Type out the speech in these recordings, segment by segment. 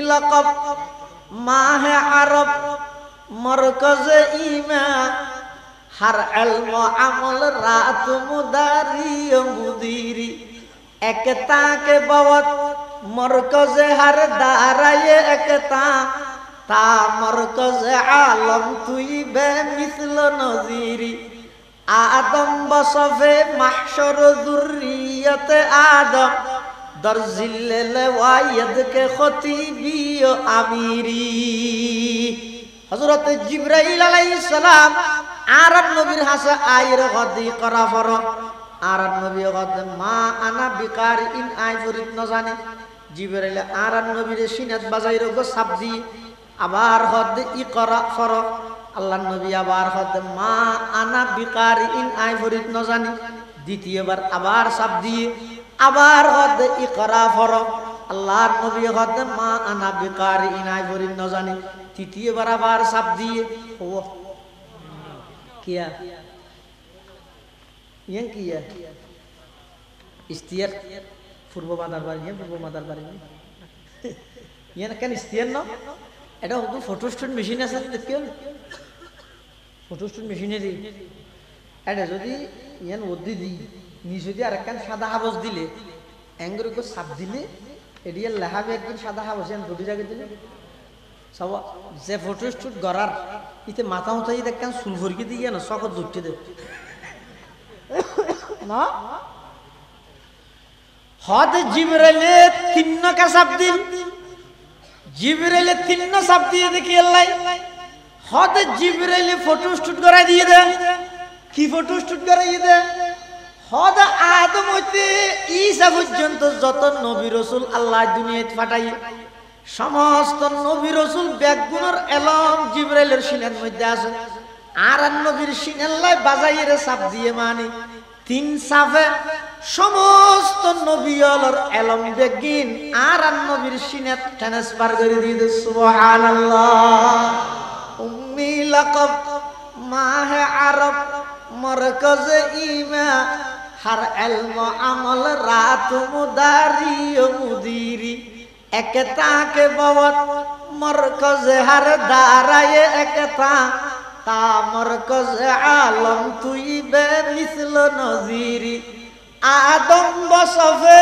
লকব মাহে আরব মরকজে ইমা हर इल्म अमल रात मुदारी मुदीरी एकता के बवत मरकज हर दाराये एकता ता मरकज आलम तुई बे मिसल नजीरी आदम बसफे महशर जुर्रियत आदम दर्जिल वायद के खतीबी अमीरी हजरत जिब्राइल अलैहिस सलाम आरब नबीर हासा आयर गद्दी करा फरो आरब नबी गद्द मा आना बिकार इन आय फरित न जाने जिब्राइल आरब नबीर सिनात बाजाइर गो साबदी आबार गद्द इकरा फरो আল্লাহ নবী আবার হতে মা আনা বিকারি ইন আই ফরিদ ন জানি দ্বিতীয়বার আবার সাপ দিয়ে আবার হতে ইকরা ফর আল্লাহ নবী হতে মা আনা বিকারি ইন আই ফরিদ ন জানি তৃতীয়বার আবার সাপ দিয়ে ও কিয়া ইয়ে কিয়া ইস্তিয়ার পূর্ব মাদার বাড়ি পূর্ব মাদার বাড়ি ইয়ে কেন ইস্তিয়ার ন এটা শুধু ফটোস্টেট মেশিন আছে দেখতে ফটোস্টেট মেশিনেরই এটা যদি ইয়ান ওদি দিই নিজ যদি আর একখান সাদা হাবস দিলে অ্যাঙ্গুরিকে সাপ দিলে এডিয়ার লেহাবে একদিন সাদা হাবস ইয়ান দুটি জায়গায় দিলে সব যে ফটোস্টেট গড়ার ইতে মাথা উঠাই দেখখান চুল ভরকে দিয়ে না সকত দুটি দে না হদ জিবরাইলে তিন্ন কা সাপ দিন জিবরাইলে তিন্ন সাপ দিয়ে দেখি আল্লাহ হদ জিবরাইলে ফটো শুট করাই দিয়ে দে কি ফটো শুট করাই দে হদ আদম হইতে ঈসা পর্যন্ত যত নবী রাসূল আল্লাহ দুনিয়াতে পাঠাই সমস্ত নবী রাসূল ব্যাগুনের এলম জিবরাইলের সিনার মধ্যে আছে আর নবীর সিনাল্লাই বাজাইরে সাপ দিয়ে মানে তিন সাফে সমস্ত নবীর এলম বেগিন আর নবীর সিনাত ট্রান্সফার করে দিয়ে সুবহানাল্লাহ উম্মি লাকব মাহে আরব মরকজ ইমা हर इल्म अमल रात मुदारी मुदीरी एकता के बवत मरकज हर दाराये एकता ता मरकज आलम तुई बे मिसल नजीरी आदम बसफे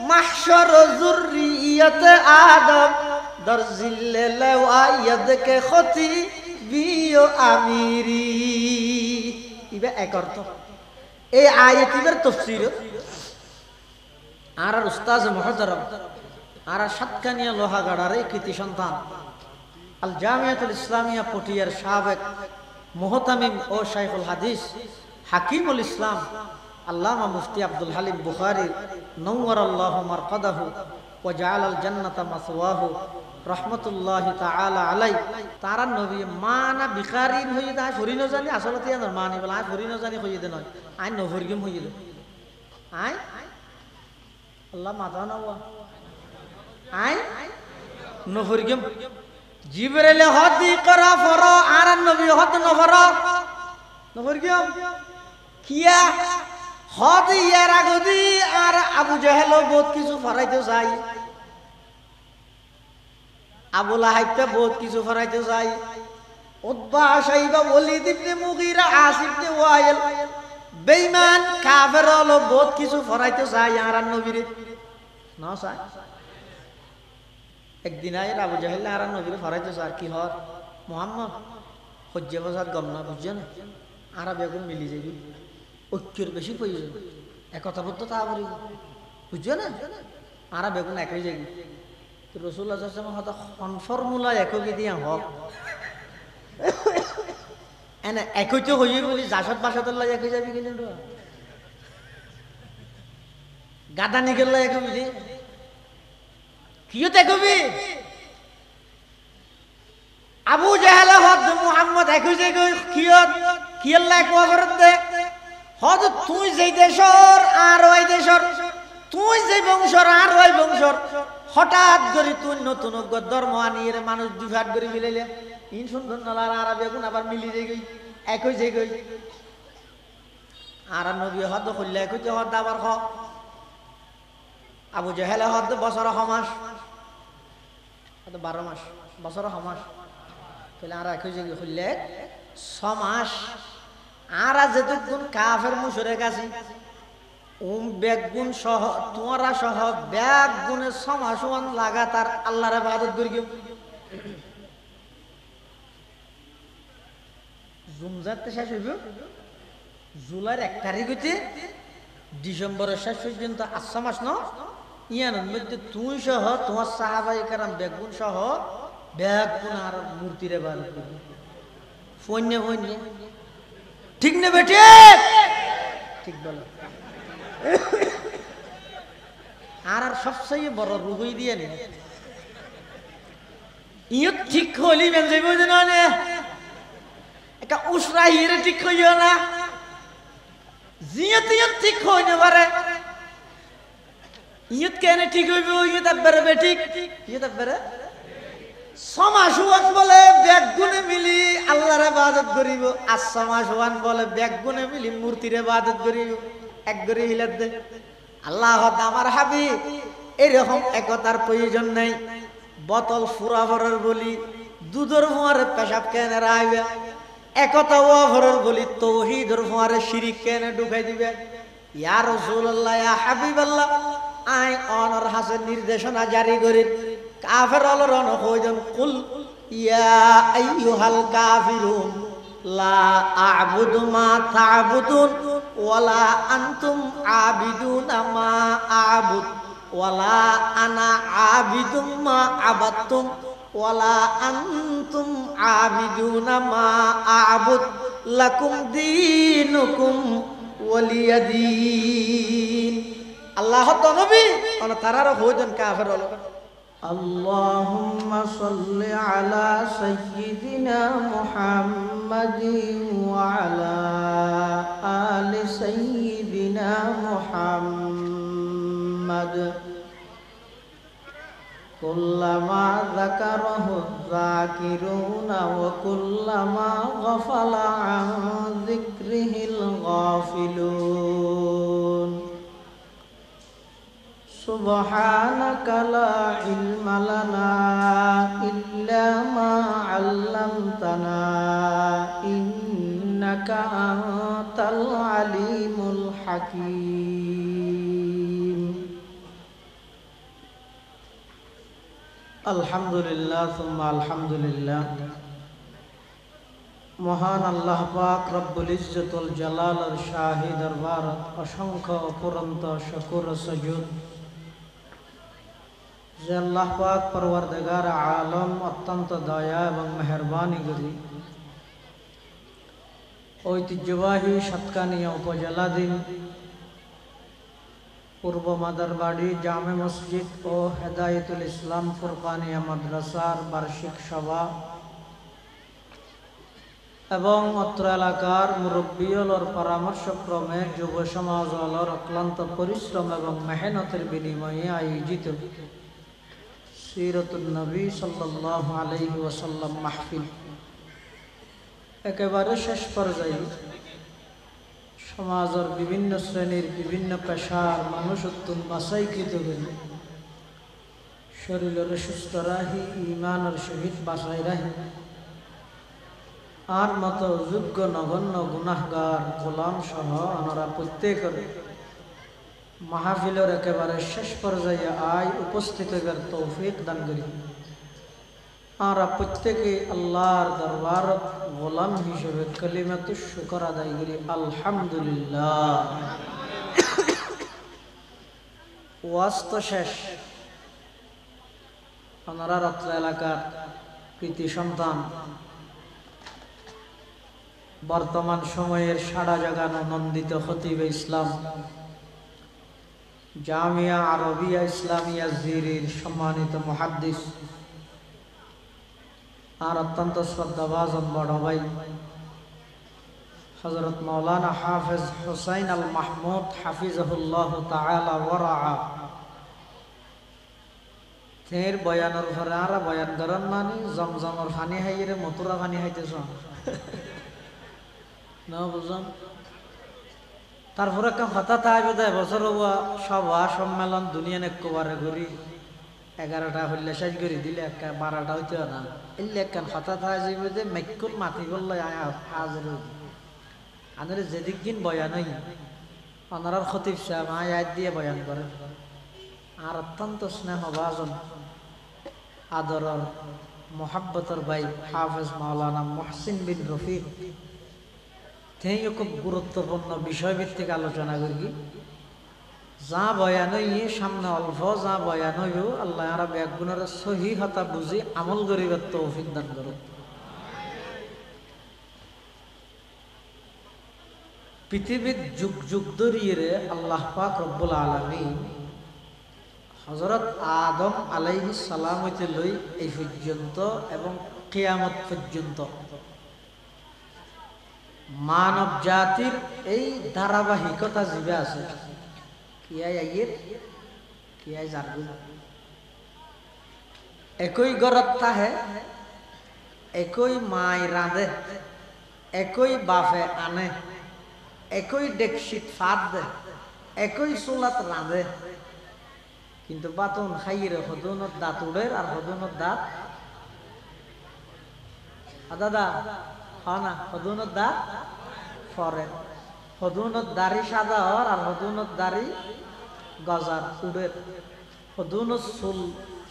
महशर जुर्रियत आदम दर्जिल लवायद के खती बियो आमीरी इबे एक अर्थ এই আয়াতের তাফসীর আর উস্তাদ মুহতারাম আর সাতকানিয়া লোহাগাড়ার কৃতি সন্তান আল জামিয়াতুল ইসলামিয়া পটিয়ার সাবেক মুহতামিম ও শাইখুল হাদিস হাকিমুল ইসলাম আল্লামা মুফতি আব্দুল হালিম বুখারী নওয়ারাল্লাহু মারকাদাহু ওয়া জাআলাল জান্নাতা মাসওয়াহু রহমতুল্লাহি তাআলা আলাই তারা নবী মানা বিকারিন হয়ে যায় ফরিনো জানি আসলতে আর মানি বলা ফরিনো জানি হয়ে দে নয় আই নফরগিম হয়ে দে আই আল্লাহ মাথা নাওয়া আই নফরগিম জিবরাইল হদি করা ফর আর নবী হদ নফর নফরগিম কিয়া হদ ইয়ার আগদি আর আবু জাহেল বহুত কিছু ফরাইতে চাই আবু লাহাবকে বহুত কিছু ফরাইতে চাই উতবা শাইবা ওয়ালিদ ইবনে মুগীরা আসিফ ইবনে ওয়াইল বেঈমান কাফের হলো বহুত কিছু ফরাইতে চাই আর নবীরে না চাই একদিন আয়ের আবু জাহেল আর নবীরে ফরাইতে চাই কি হর মুহাম্মদ হজ্জে বসাত গম না বুঝছেন আর বেগুন মিলি যাবি ঐক্যের বেশি প্রয়োজন একতাবদ্ধতা বলি বুঝছো না আর বেগুন একই যাবি রাসূলুল্লাহ সাল্লাল্লাহু আলাইহি ওয়াসাল্লাম হয়তো ফর্মুলা একই দিয়া হক এনে একই তো হইয়ে বলি জাসদ বাসাদুল্লাহ একই যাবি কিন্তু গাদা নিগেল্লা একই বুঝি কিও দেখবি আবু জাহেল হদ মুহাম্মদ একই যাবে কিও কিল্লা এক করতে হদ তুই যেই দেশর আর ওই দেশর তুই যে বংশর আর ওই বংশর হঠাৎ করে তুই নতুন ধর্ম আনিয়ে মানুষ দুভাগ করে মিলাইলে ইন সুন্দর নলার আর বেগুন আবার মিলি যাই গই একই যাই গই আর নবী হদ কইলে একই যে হদ আবার খ আবু জাহেল হদ বছর সমাস 12 মাস বছর সমাস তাহলে আর একই যে হইলে 6 মাস আর যেটুকুন কাফের মুশরিক আছে বেগুন সহ তোমরা সহ বেগুনে 6 মাস লাগাতার আল্লাহর ইবাদত করি জুমজাতে শেষ হইব জুলাইয়ের 1 তারিখ হইতে ডিসেম্বরের শেষ পর্যন্ত 8 মাস ন ইয়ানোর মধ্যে তুই সহ তোমার সাহাবায়ে কেরাম বেগুন সহ বেগুন আর মূর্তির ইবাদত করি ফন্য ঠিক না বেটে ঠিক বলো আর সবচেয়ে বড় রুহই দিয়ে নে ইয়ত ঠিক হলি বেন যাইব না নে একটা উসরা হিরে ঠিক হইও না জিয়ত ইয়ত ঠিক হইনে পারে ইয়ত কেন ঠিক হইব ইয়ত আব্বারে বেঠিক ইয়ত আব্বারে সমাসওয়ান বলে বেগুনে মিলি আল্লাহর ইবাদত করিব আর সমাসওয়ান বলে বেগুনে মিলি মূর্তির ইবাদত করিব এক করে হিলাত দে আল্লাহ আমার হাবিব এরকম একতার প্রয়োজন নাই বোতল ফুরাভরের বলি দুধের ফোয়ারে পেশাব কেন রাইবে একতা ওয়াভরের বলি তৌহিদের ফোয়ারে শিরিক কেন ঢুকাই দিবে ইয়া রাসূলুল্লাহ ইয়া হাবিবাল্লাহ আই অনর হাসের নির্দেশনা জারি করি কাফের অলরন হইজন কুল ইয়া আইয়ুহাল কাফিরুন লা আ'বুদু মা তা'বুদুন ওয়ালা আনতুম আবিদুনা মা আ'বুদ ওয়ালা আনা আবিদুম মা আবাদতুম ওয়ালা আনতুম আবিদুনা মা আ'বুদ লাকুম দীনুকুম ওয়ালিয়াদিন আল্লাহ তো নবী অন তারার হইজন কাফের হলো اللهم صل على سيدنا محمد وعلى آل سيدنا محمد كلما ذكره الذاكرون وكلما غفل عن ذكره الغافلون سبحانك لا علم لنا إلا ما علمتنا إنك أنت العليم الحكيم الحمد لله ثم الحمد لله মহান আল্লাহ পাক রব্বুল ইজ্জতুল জালালের শাহী দরবার অসংখ্য অপরন্ত শুকর সুজুদ যে আল্লাহ পাক পরওয়ারদিগার আলম অত্যন্ত দয়া এবং মেহেরবানি করি ঐতিহ্যবাহী সাতকানিয়া উপজেলাধীন পূর্ব মাদারবাড়ি জামে মসজিদ ও হেদায়েতুল ইসলাম ফুরকানিয়া মাদ্রাসার বার্ষিক সভা এবং অত্র এলাকার মুরব্বিয়লর পরামর্শক্রমে যুব সমাজলর অক্লান্ত পরিশ্রম এবং মেহনতের বিনিময়ে আয়োজিত সিরাতুন নবী সাল্লাল্লাহু আলাইহি ওয়াসাল্লাম মাহফিল একেবারে শেষ পর্যায়ে সমাজের বিভিন্ন শ্রেণীর বিভিন্ন পেশার মানুষ উত্তম বাছাইকৃত করে শরীরের সুস্থ রাহি ইমানের সহিত বাছাই রাহি আর মতো যোগ্য নগণ্য গুনাহগার গোলাম সহ আমরা প্রত্যেকের মাহফিলের একেবারে শেষ পর্যায়ে আয় উপস্থিত হবার তৌফিক দান করি আমরা প্রত্যেকে আল্লাহর দরবারত গোলাম হিসেবে কালিমাতু শুকর আদায় করি আলহামদুলিল্লাহ। ওয়াজ তো শেষ, আমরা রাত্র এলাকার কৃতি সন্তান বর্তমান সময়ের সাড়া জাগানো নন্দিত খতিবে ইসলাম জামিয়া আরবিয়া ইসলামিয়া জিরির সম্মানিত মুহাদ্দিস আর অত্যন্ত শ্রদ্ধাভাজন বড় ভাই হযরত মাওলানা হাফেজ হুসাইন আল মাহমুদ হাফিজাহুল্লাহ তাআলা ওয়া রাআ তের বয়ানের ঘরে আর বয়ান করেন মানে জমজমের পানি খাইয়ে মতুরা পানি খাইতেছ না বুঝলাম। তারপরে একটা হঠাৎ আসবে 10 বছর সভা সম্মেলন দুনিয়া একবারে ঘুরি 11টা হইলে শেষ করে দিলে 12টা হইতে না এলে একখান হঠাৎ হয়ে যাবে যে মেকুল মাতি বললো হাজির আনারে যেদিক দিন বয়ান হই অনারার খতিব সাহেব আয়াত দিয়ে বয়ান করে আর অত্যন্ত স্নেহভাজন আদরর মোহাব্বতর ভাই হাফেজ মাওলানা মুহসিন বিন রফিক তেই খুব গুরুত্বপূর্ণ বিষয়ভিত্তিক আলোচনা করি যা বয়ান সামনে অল্প যা বয়ান হইও আল্লাহ আর ব্যাগুণের সহি হতা বুঝি আমল গরিবের তৌফিক দান করুক। পৃথিবীর যুগ যুগ ধরিয়ে আল্লাহ পাক রব্বুল আলামিন হযরত আদম আলাইহিস সালাম হইতে লই এই পর্যন্ত এবং কিয়ামত পর্যন্ত মানব জাতির এই ধারাবাহিকতা জীবে আছে একই ঘরত থাহে একই মাই রাঁধে একই বাফে আনে একই ডেকশিত ফাঁদ দে একই চুলাত রাঁধে কিন্তু বাতন খাইয়ে হদুনত দাঁত উড়ের আর হদুনত দাঁত দাদা না হদুনত দাঁত ফরে হদুনত দাড়ি সাদা হর আর হদুনত দাড়ি গজার উড়ের হদুনত চুল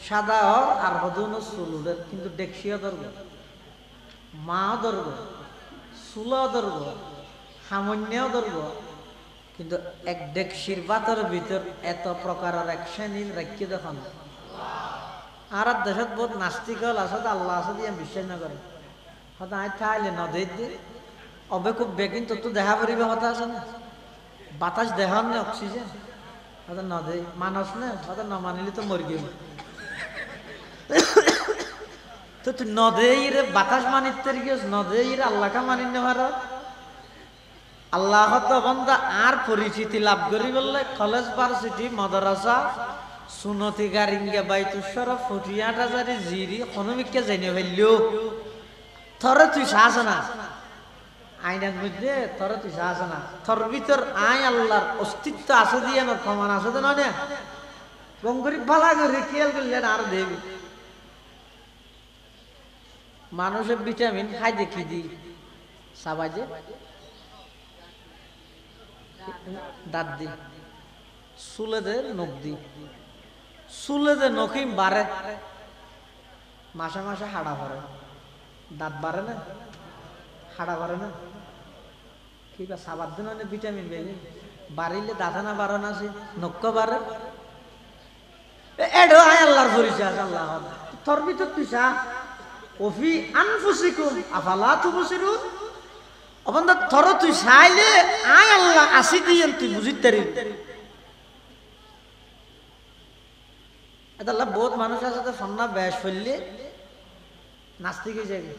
সাদা হর আর হদুনত চুল উড়ের কিন্তু ডেকশিও ধরব মাও ধরব চুলও ধরব সামান্যও ধরব কিন্তু এক ডেকশির বাতের ভিতর এত প্রকারের এক শ্রেণীর রাখি দেখুন আর দেশত বহুত নাস্তিক হল আসলে আল্লাহ আছে দিয়ে বিশ্বাস না করে হয়তো আয় থাইলে নদী দিয়ে অবে খুব বেগিন তো দেখা পড়িবে কথা আছে না বাতাস দেখান না অক্সিজেন হয়তো নদী মানুষ না হয়তো ন মানিলে তো মরি গেল তো তুই নদীর বাতাস মানিতে গিয়েছ নদীর আল্লাহকে মানি নেওয়ার আল্লাহ তো বন্ধা আর পরিচিতি লাভ করি বললে কলেজ ভার্সিটি মাদ্রাসা সুনতি গারিঙ্গা বাইতুসর ফটিয়াট হাজারি জিরি কোনো বিকে জানিয়ে ফেললেও থরে তুই সাহস না আইনের মধ্যে থরে তুই সাহস না থর ভিতর আই আল্লাহর অস্তিত্ব আছে দিয়ে না প্রমাণ আছে তো নয় গরিব ভালা করে খেয়াল করলেন আর দেবী মানুষের ভিটামিন খাই দেখি দি সাবাজে দাঁত দি চুলে দে নখ দি চুলে দে নখিম বাড়ে মাসে মাসে হাড়া ভরে দাঁত বাড়ে না হাড়া ভরে না কি বা সাবার দিন ভিটামিন বেগে বাড়িলে দাঁতে না বাড়ো না সে নখ বাড়ে এডো আয় আল্লাহর পরিচয় আল্লাহ তোর ভিতর তুই চা ওফি আনফুসিকুম আফালা তুবসিরুন অবন্ধা থর তুই চাইলে আয় আল্লাহ আসি দিয়ে তুই বুঝিতে পারি এটা বহুত মানুষ আছে তো সন্না ব্যাস ফেললে নাস্তিক হয়ে যাবে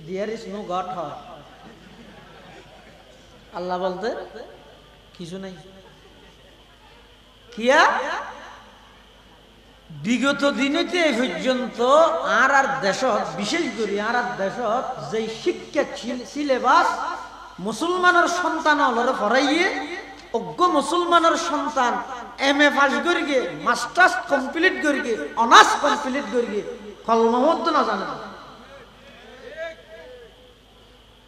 দেয়ার ইজ নো গড হয় আল্লাহ বলতে কিছু নাই কিয়া বিগত দিনেতে এই পর্যন্ত আর দেশত বিশেষ করে আর দেশত যে শিক্ষা সিলেবাস মুসলমানের সন্তান হলরে পড়াইয়ে অজ্ঞ মুসলমানের সন্তান MA পাস করিয়ে মাস্টার্স কমপ্লিট করিয়ে অনার্স কমপ্লিট করিয়ে কলমহত্ব না জানে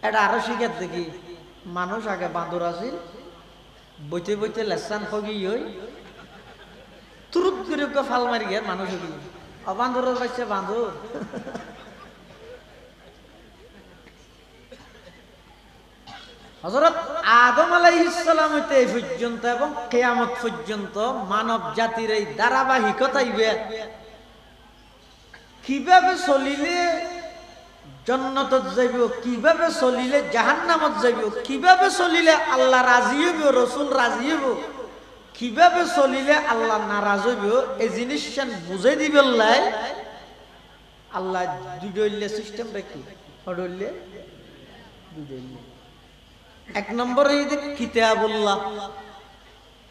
এটা আরো শিখার দেখি মানুষ আগে বাঁদর আছিল বইতে বইতে লেসান হগি হই তুরুত করে ফাল মারি গিয়ে মানুষ অবান্ধরের পাইছে বাঁধর হযরত আদম আলাইহিস সালাম হইতে এই পর্যন্ত এবং কিয়ামত পর্যন্ত মানব জাতির এই ধারাবাহিকতাই কিভাবে চলিলে জান্নাতত যাইব কিভাবে চলিলে জাহান্নামত যাইব কিভাবে চলিলে আল্লাহ রাজি হইব রাসূল রাজি হইব কিভাবে চলিলে আল্লাহ নারাজ হইব এই জিনিস বুঝাই দিবেলাই আল্লাহ দুইলে সিস্টেম রাখি হডলে দুইলে এক নম্বরে এই কিতাবুল্লাহ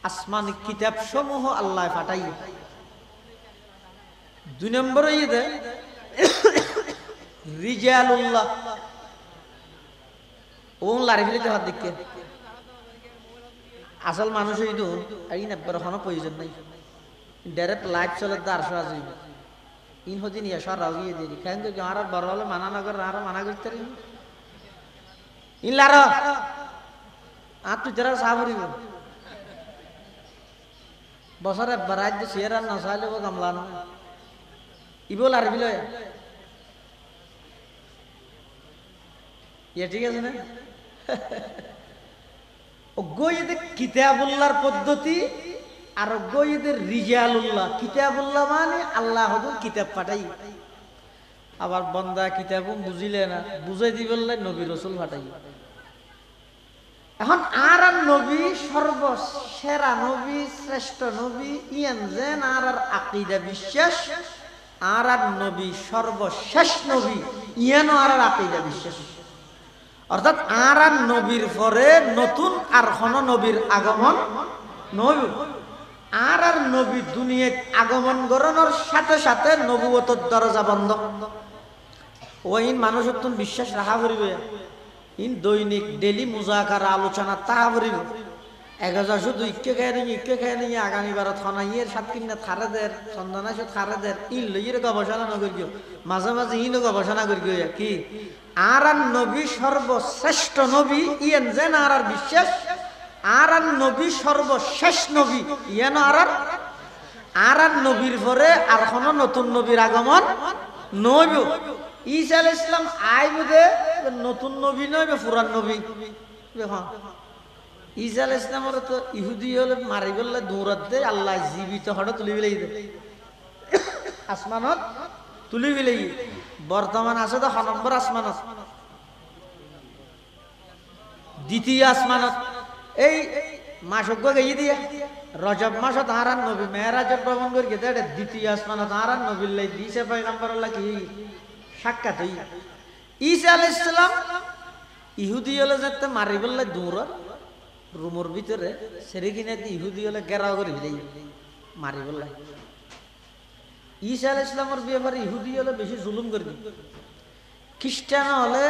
আসমানি কিতাব সমূহ আল্লাহ পাঠাই দুই নম্বরে এই রিজালুল্লাহ ও লারি ফেলে হাত দিকে আসল মানুষ এই তো এই নেবার কোনো প্রয়োজন নাই ডাইরেক্ট লাইভ চলে 400 আজি ইন হদিন ইয়াশার রাগিয়ে দিই কেন কি আর বড় হলে মানা না করে আর মানা করতে রি ইন লার আর তুই যারা সাবরিব বছরে বারাজ সিয়ারা না সাইলে ও গামলা না ইবল আর বিলো ইয়া ঠিক আছে না অজ্ঞদের কিতাবুল্লাহর পদ্ধতি আর অজ্ঞদের রিজালুল্লাহ কিতাবুল্লাহ মানে আল্লাহ হুজুর কিতাব পাঠাই আবার বান্দা কিতাব বুঝিলে না বুঝাই দি বললে নবী রাসূল পাঠাই এখন আর নবী সর্বসেরা নবী শ্রেষ্ঠ নবী ইয়ান যেন আর আকীদা বিশ্বাস আর নবী সর্বশেষ নবী ইয়ান আর আকীদা বিশ্বাস অর্থাৎ আর নবীর পরে নতুন আর কোন নবীর আগমন নবী আর নবী দুনিয়ায় আগমন করানোর সাথে সাথে নবুয়তের দরজা বন্ধ ওই মানুষ তুন বিশ্বাস রাখা করিবে ইন দৈনিক ডেলি মুজাকারা আলোচনা তাহা করিব 1000 শুধু ইকে খায় নিয়ে আগামী বার থানাইয়ের সাত কিনা থারে দের সন্ধানা সে থারে দের ইন লইয়ের গবেষণা না করিও মাঝে মাঝে ইনও গবেষণা করিও কি আর নবী সর্বশ্রেষ্ঠ নবী ইয়েন যেন আর বিশ্বাস আর নবী সর্বশেষ নবী ইয়েন আর নবীর পরে আর কোন নতুন নবীর আগমন নবী ঈসা আলাইহিস সালাম আইবুদে নতুন নবী নয় পুরান নবী হ্যাঁ ঈসা আলাইহিস সালামের তো ইহুদি হলে মারি বললে দৌড়াত দে আল্লাহ জীবিত হঠাৎ তুলি বিলাই দে আসমানত তুলি বিলাই বর্তমান আছে তো 6 নম্বর আসমানত দ্বিতীয় আসমানত এই মাসজ্ঞ গিয়ে দিয়া রজব মাসত আর নবী মেরাজে ভ্রমণ করি গেতে দ্বিতীয় আসমানত আর নবী লাই দিছে পয়গম্বর আল্লাহ কি সাক্ষাৎ হই ঈসা আলাইহিস সালাম ইহুদি হলে যেতে মারি বললে দৌড় রুমের ভিতরে সেরে কিনে ইহুদি হলে গেরাও করে দিই মারি বললে ঈসা আলাইহিস সালামের ব্যাপারে ইহুদি হলে বেশি জুলুম করে দিই খ্রিস্টান হলে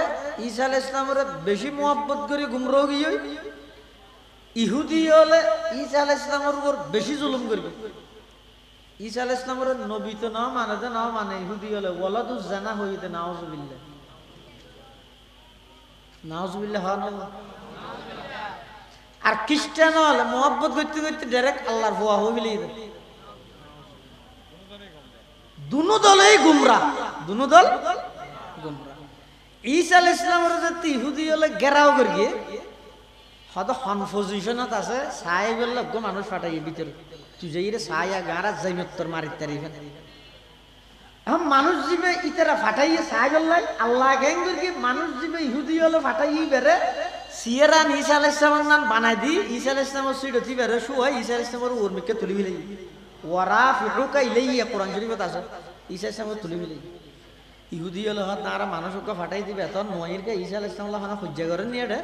ঈসা আলাইহিস সালামের বেশি মোহাব্বত করে গুমরাহ গিয়ে ইহুদি হলে ঈসা আলাইহিস সালামের উপর বেশি জুলুম করবে ঈসা আলাইহিস সালামের নবী তো না মানে ইহুদি হলে ওয়ালাদুজ জানা হইতে নাউজুবিল্লাহ হয় না আর খ্রিস্টান হলে মোহাব্বত করতে করতে ডাইরেক্ট আল্লাহর ভুয়া হয়ে বিলিয়ে দেয় দুনো দলেই গুমরা দুনো দল গুমরা ঈসা আলাইহিস সালামের যে ইহুদি হলে গেরাও করিয়ে হয়তো হন পজিশনত আছে সাই বললে গো মানুষ ফাটাই ভিতরে তুই যাই রে সায়া গারা জাইমত্তর মারিতে তারিফেন এখন মানুষ জীবে ইতারা ফাটাইয়ে সাই বললে আল্লাহ গ্যাং করি মানুষ জীবে ইহুদি হলে ফাটাইয়ে বেড়ে সিয়েরান ঈসা আলাইহিস সালামের নাম বানাই দি ঈসা আলাইহিস সালামের সুইডতি বেড়ে শুয়াই ঈসা আলাইহিস সালামের উর্মিকে তুলি মিলাই ওয়ারাফিউকা ইলাইয়া কোরআন শরীফত আছে ঈসা আলাইহিস সালামের তুলি মিলাই ইহুদি হলে হত না মানুষকে ফাটাই দিবে তখন নয়িরকে ঈসা আলাইহিস সালাম খানা খুঁজা করে নিয়ে রে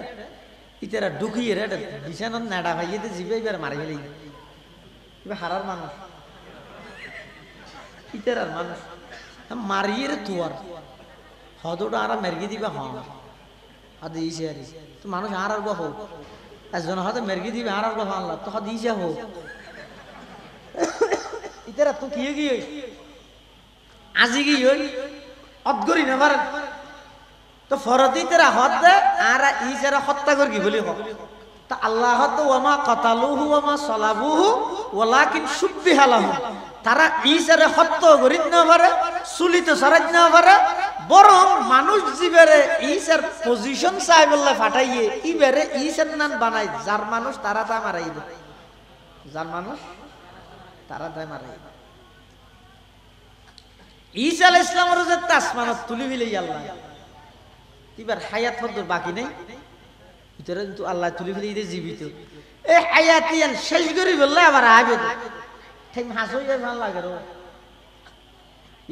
ইতারা ঢুকিয়ে রে বিছানার নাড়া ভাইয়ে জিবে এবার মারি ফেলে এবার হারার মানুষ ইতারার মানুষ মারিয়ে রে তুয়ার হদটা আর মেরগি দিবে হদ ইসে আর তো মানুষ আর গো হোক একজন হয়তো মেরগি দিবে আর গো আনলা তো হদ ইসে হোক ইতারা তো কি গিয়ে আজি গিয়ে অদগরি না পারেন তো ফরতি তেরা হদ দে আর ইসারা হত্যা করি বলি হোক তা আল্লাহ তো ওয়ামা কাতালুহু ওয়ামা সালাবুহু ওয়ালাকিন শুববিহা লাহু তারা ইসারে হত্যা করি না পারে সুলিত সরাজ না পারে বরং মানুষ জীবেরে ইসার পজিশন চাই বললে ফাটাইয়ে ইবেরে ইসার নাম বানাই যার মানুষ তারা তা মারাই দে যার মানুষ তারা তাই মারাই ঈসা আলাইহিস সালামের যে আসমানত তুলি বিলাই আল্লাহ এবার হায়াত পর্যন্ত বাকি নেই ভিতরে কিন্তু আল্লাহ তুলি ফেলে দিয়ে জীবিত এই হায়াতিয়ান শেষ করি বললে আবার আইবে ঠিক হাসই যায় ভালো লাগে রো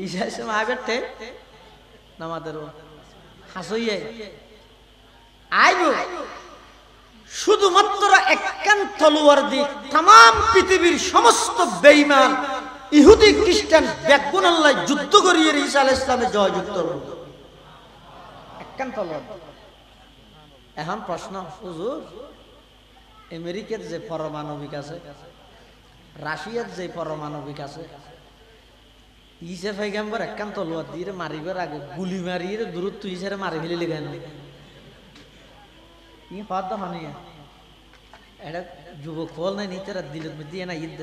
ঈসা আলাইহিস সালাম আইবে তে নামাদের হাসই যায় আইব শুধুমাত্র একখান তলোয়ার দিয়ে तमाम পৃথিবীর সমস্ত বেঈমান ইহুদি খ্রিস্টান বেগুন আল্লাহ যুদ্ধ করিয়ে ঈসা আলাইহিস সালামের জয়যুক্ত হলো এখন প্রশ্ন হুজুর আমেরিকার যে পারমাণবিক আছে রাশিয়ার যে পারমাণবিক আছে ইসে পয়গম্বর একখান তলোয়ার দিয়ে মারিবার আগে গুলি মারিয়ে দূরত্ব ইসেরে মারি ফেলে লেখেন ই হদ হনিয়া এটা যুবক ফল নাই নিতেরা দিলত দিয়ে না ঈদ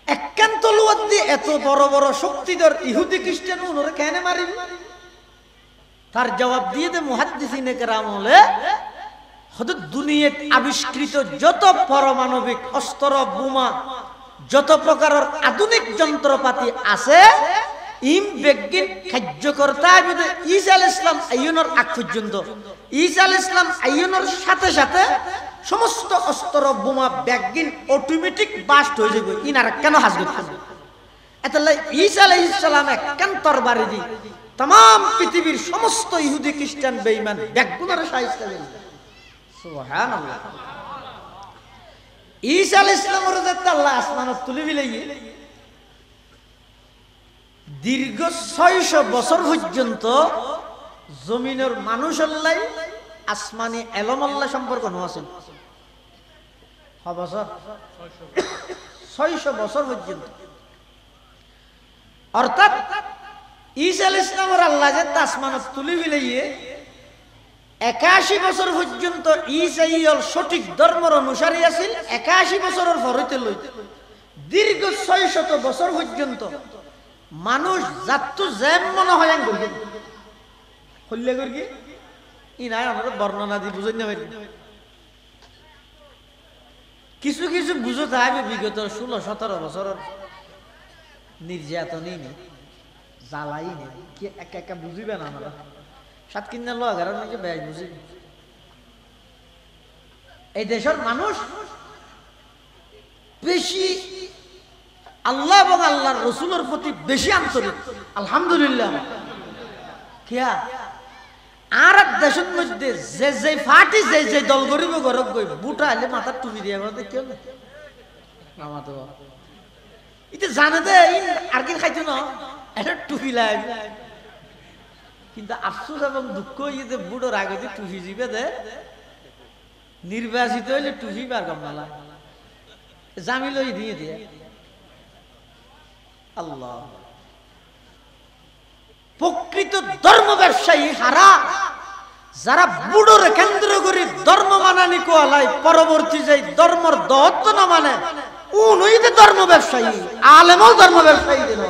একখান তলোয়ার দিয়ে এত বড় বড় শক্তিধর ইহুদি খ্রিস্টান ওরে কেন মারিব তার জবাব দিয়ে দে মুহাদ্দিসিনে কেরাম হলে হয়তো দুনিয়াতে আবিষ্কৃত যত পারমাণবিক অস্ত্র বোমা যত প্রকারের আধুনিক যন্ত্রপাতি আছে ইম বেগিন কার্যকর্তা ঈসা আলাইহিস সালাম আইয়ুনের আগ পর্যন্ত ঈসা আলাইহিস সালাম আইয়ুনের সাথে সাথে সমস্ত অস্ত্র বোমা বেগিন অটোমেটিক বাস্ট হয়ে যাবে ইনার কেন হাজত করবে এতলে ঈসা আলাইহিস সালাম একখান তরবারি দি तमाम পৃথিবীর সমস্ত ইহুদি খ্রিস্টান বেঈমান বেগুনের শায়েস্তা করবে সুবহানাল্লাহ ঈসা আলাইহিস সালামের যে আল্লাহ আসমানত তুলে বিলাইয়ে দীর্ঘ 600 বছর পর্যন্ত জমিনের মানুষ আল্লাহ আসমানি এলম আল্লাহ সম্পর্ক নছিল বছর 600 বছর পর্যন্ত অর্থাৎ ঈসা আলাইহিস সালামের আল্লাহ যে আসমানত তুলে বিলাইয়ে 81 বছর পর্যন্ত ঈসা ইয়ল সঠিক ধর্মের অনুসারী আছিল 81 বছরের পর হইতে লই দীর্ঘ 600 বছর পর্যন্ত মানুষ জাতু যেম মনে হয় গরি হল্লে গরি ই নাই আমরা বর্ণনা দি বুঝাই না কিছু কিছু বুঝো থাকবে বিগত 16-17 বছরের নির্যাতনই নেই জ্বালাই নেই কি একা একা বুঝিবে না আমরা সাত কিনা লাগার নাকি বেশ বুঝি এই দেশের মানুষ বেশি আল্লাহ এবং আল্লাহর রাসূলের প্রতি বেশি আন্তরিক আলহামদুলিল্লাহ কিয়া আর দেশের মধ্যে যে যে পার্টি যে যে দল গরিব গরব গই বুটা আলে মাথা টুপি দিয়া বলতে কেউ না মামা তো এটা জানে দে আর কি খাইতো না এটা টুপি লাই কিন্তু আফসোস এবং দুঃখ এই যে বুড়োর আগে যে টুপি জিবে দে নির্বাচিত হইলে টুপি বার কমালা জামিল দিয়ে দিয়ে আল্লাহ প্রকৃত ধর্ম ব্যবসায়ী হারা যারা বুড়োর কেন্দ্র করে ধর্ম মানানি কোয়ালাই পরবর্তী যে ধর্মর দত্ত না মানে উনি যে ধর্ম ব্যবসায়ী আলেমও ধর্ম ব্যবসায়ী দিন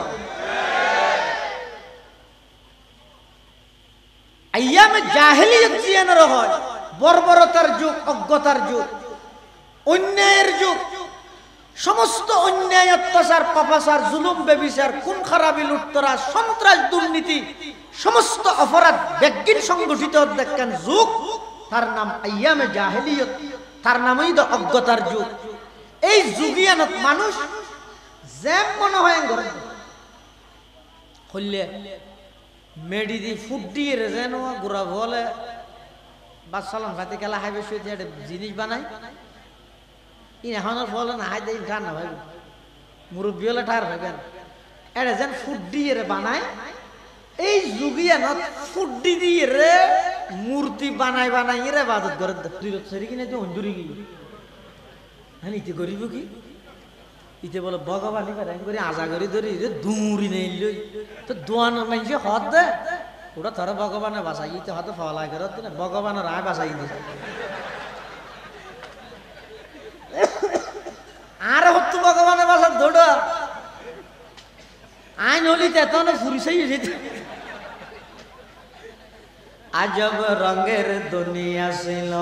আইয়ামে জাহেলিয়ত জিয়ানোর হয় বর্বরতার যুগ অজ্ঞতার যুগ অন্যায়ের যুগ সমস্ত অন্যায় অত্যাচার পাপাচার জুলুম বেবিচার খুন খারাপি লুটতরা সন্ত্রাস দুর্নীতি সমস্ত অপরাধ বেগিন সংগঠিত দেখেন যুগ তার নাম আইয়ামে জাহেলিয়ত তার নামই তো অজ্ঞতার যুগ এই যুগিয়ানত মানুষ যেম মনে হয় হইলে মেডি দি ফুড দিয়ে যেন গুড়া বলে বাচ্চালাম ভাতে খেলা হাইবে শুয়ে একটা জিনিস বানাই এখনের ফলে না হাই দেয় ঠার না ভাই মুরব্বী হলে ঠার ভাবেন এটা যেন ফুড দিয়ে বানায় এই যুগিয়ানত ফুড্ডি দিয়ে রে মূর্তি বানাই বানাই রে বাদত করে সেরি কিনে তো অঞ্জুরি গিয়ে হ্যাঁ ইতে করিব কি ইতে বলে ভগবান করে আজা করি ধরি রে দুমুরি নেই তো দোয়ানোর মানুষে হদ দে ওটা ধরো ভগবানের বাসাই ইতে হয়তো ফলা করে না ভগবানের আয় বাসাই দিছে আর হতো ভগবানের বাসা দৌড়া আইন হলি তেতনে ফুরিসাই যেতে আজব রঙের দুনিয়া ছিল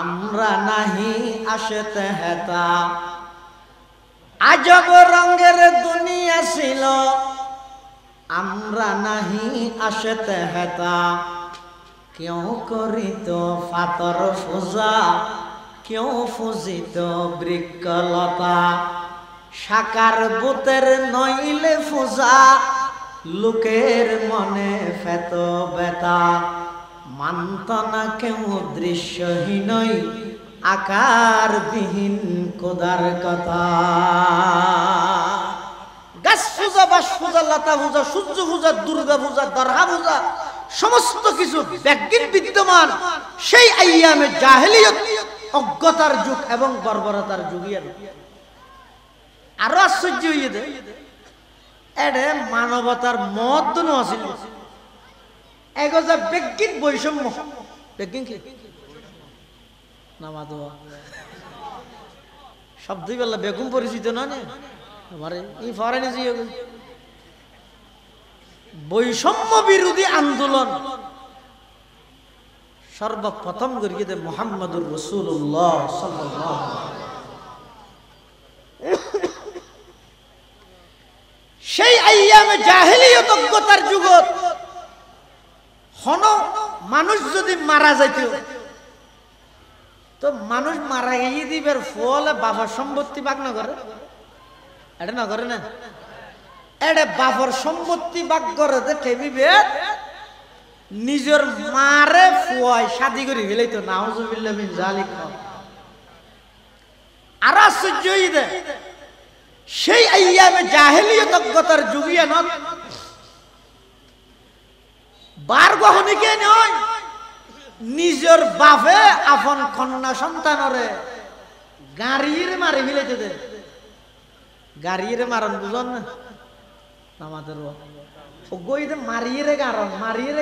আমরা নাহি আসতে হেতা আজব রঙের দুনিয়া ছিল আমরা নাহি আসতে হেতা কেউ করিত ফাতর পূজা কেউ ফুজিত বৃক্ষলতা সাকার বুতের নইলে পূজা লোকের মনে ফেত বেতা মানত না কেউ দৃশ্যহীনই আকার বিহীন কোদার কথা গাছ পূজা বাস পূজা লতা পূজা সূর্য পূজা দুর্গা পূজা দরহা পূজা সমস্ত কিছু ব্যাগিন বিদ্যমান সেই আইয়ামে জাহেলিয়ত অজ্ঞতার যুগ এবং বর্বরতার যুগিয়া আরো আশ্চর্য হইয়ে দে এডে মানবতার মত আছিল এগোজা ব্যক্তিক বৈষম্য ব্যক্তিক কি নামা দেওয়া শব্দই বললা বেগুন পরিচিত না আমারে এই ফরেনে যে বৈষম্য বিরোধী আন্দোলন সর্বপ্রথম করিয়ে দে মুহাম্মদুর রাসূলুল্লাহ সাল্লাল্লাহু সেই আইয়ামে জাহেলিয়ত অজ্ঞতার যুগত হন মানুষ যদি মারা যাইত তো মানুষ মারা গিয়ে দিবার ফলে বাবার সম্পত্তি ভাগ না করে এটা না করে না এটা বাবার সম্পত্তি ভাগ করে টেবিবে নিজের মারে ফুয়াই শাদি করে গেলেই তো নাউজুবিল্লাহ মিন জালিক আর আশ্চর্য হইদে সেই আইয়ামে জাহেলিয়ত অজ্ঞতার যুগিয়া নন বার গহনিকে নয় নিজের বাপে আপন কন্যা সন্তানরে গাড়ির মারি ফেলাইতে দে গাড়ির মারণ বুঝন না আমাদের গইতে মারিয়ে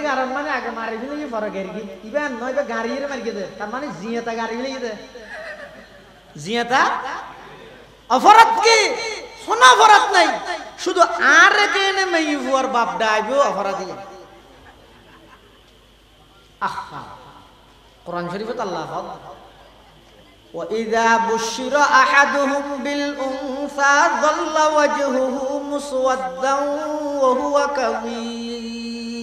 গারণ মানে আগে মারি ফেলে কি ফরক এর কি ইবেন নয় গাড়ির মারিয়ে দে তার মানে জিয়াতা গাড়ি ফেলে দে জিয়াতা অপরাধ কি কোন অপরাধ নাই শুধু আর কেনে মেই ফুয়ার বাপ ডাইবো অপরাধী আহা কোরআন শরীফে আল্লাহ وإذا بشر أحدهم بالأنثى ظل وجهه مسودا وهو كظيم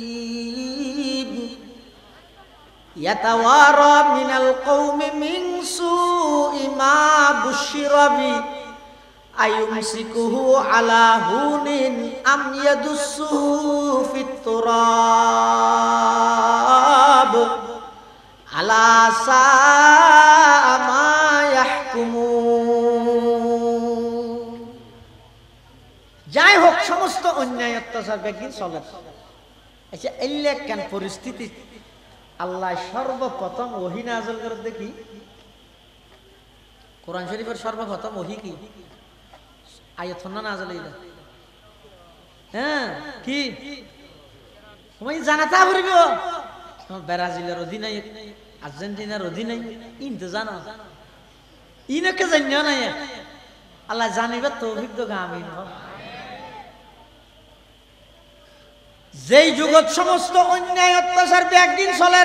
يتوارى من القوم من سوء ما بشر به أيمسكه على هون أم يدسه في التراب ألا ساء ما يحكمون যাই হোক সমস্ত অন্যায় অত্যাচার ব্যক্তি চলে আচ্ছা এলে কেন পরিস্থিতি আল্লাহ সর্বপ্রথম ওহী নাযিল করে দেখি কোরআন শরীফের সর্বপ্রথম ওহী কি আয়াত না নাযিল হইলা হ্যাঁ কি তুমি জানাতা পারব ব্রাজিলের অধিনায়ক আর্জেন্টিনার অধিনায়ক ইনতে জানা ইনকে জানিও না আল্লাহ জানিবে তৌফিক তো আমিন যেই জগৎ সমস্ত অন্যায় অত্যাচার একদিন চলে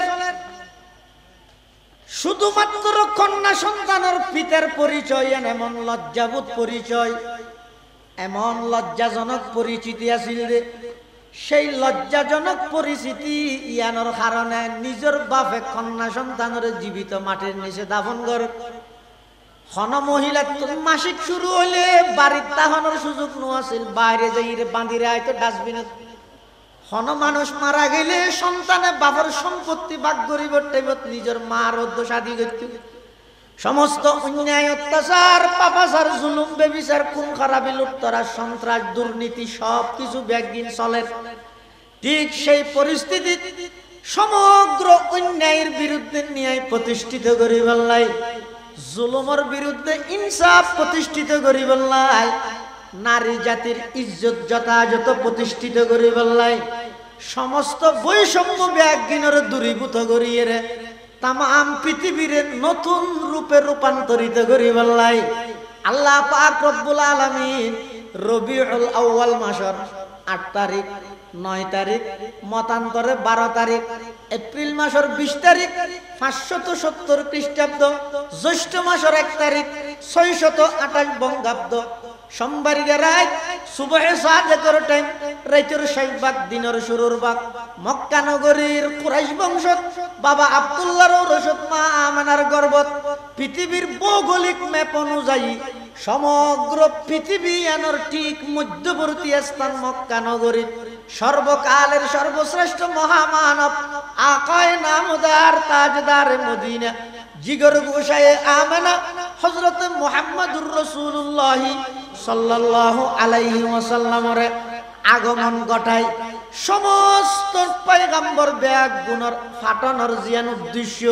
শুধুমাত্র কন্যা সন্তানের পিতার পরিচয় এমন লজ্জাবোধ পরিচয় এমন লজ্জাজনক পরিচিতি আছিল রে সেই লজ্জাজনক পরিস্থিতি ইয়ানোর কারণে নিজের বাপে কন্যা সন্তানের জীবিত মাটির নিচে দাফন করে হন মহিলা মাসিক শুরু হইলে বাড়ির তাহনের সুযোগ নোয়াছিল বাইরে যাই বাঁধিরে হয়তো ডাস্টবিনে হন মানুষ মারা গেলে সন্তানে বাবার সম্পত্তি ভাগ করিব টেবত নিজের মার অধ্যসাদি করত সমস্ত অন্যায় অত্যাচার পাপাচার জুলুম বেবিচার খুন খারাপি লুটতরা সন্ত্রাস দুর্নীতি সব কিছু ব্যাগিন চলে ঠিক সেই পরিস্থিতি সমগ্র অন্যায়ের বিরুদ্ধে ন্যায় প্রতিষ্ঠিত করিবাল্লাই জুলুমের বিরুদ্ধে ইনসাফ প্রতিষ্ঠিত করিবাল্লাই নারী জাতির ইজ্জত যথাযথ প্রতিষ্ঠিত করিবাল্লাই সমস্ত বৈষম্য ব্যাগিনের দূরীভূত করিয়ে রে তাম পৃথিবীর নতুন রূপে রূপান্তরিত করিবাল্লাই আল্লাহ পাক রব্বুল আলামিন রবিউল আউয়াল মাসের ৮ তারিখ ৯ তারিখ মতান্তরে ১২ তারিখ এপ্রিল মাসের ২০ তারিখ ৫৭০ খ্রিস্টাব্দ জ্যৈষ্ঠ মাসের ১ তারিখ ৬২৮ বঙ্গাব্দ সোমবার রাত সুবহে সাদেকের টাইম রাতের ৬০ ভাগ দিনের শুরুর ভাগ মক্কা নগরীর কুরাইশ বংশ বাবা আব্দুল্লাহর রশদ মা আমেনার গর্ভত পৃথিবীর ভৌগোলিক ম্যাপ অনুযায়ী সমগ্র পৃথিবী এর ঠিক মধ্যবর্তী স্থান মক্কা নগরী সর্বকালের সর্বশ্রেষ্ঠ মহামানব আকায়ে নামদার তাজদার মদিনা জিগর গোসায়ে আমেনা হযরত মুহাম্মদুর রাসূলুল্লাহ সাল্লাল্লাহু আলাইহি ওয়াসাল্লামের আগমন ঘটায় সমস্ত পয়গম্বর ব্যাগ গুণর ফাটানোর জিয়ান উদ্দেশ্য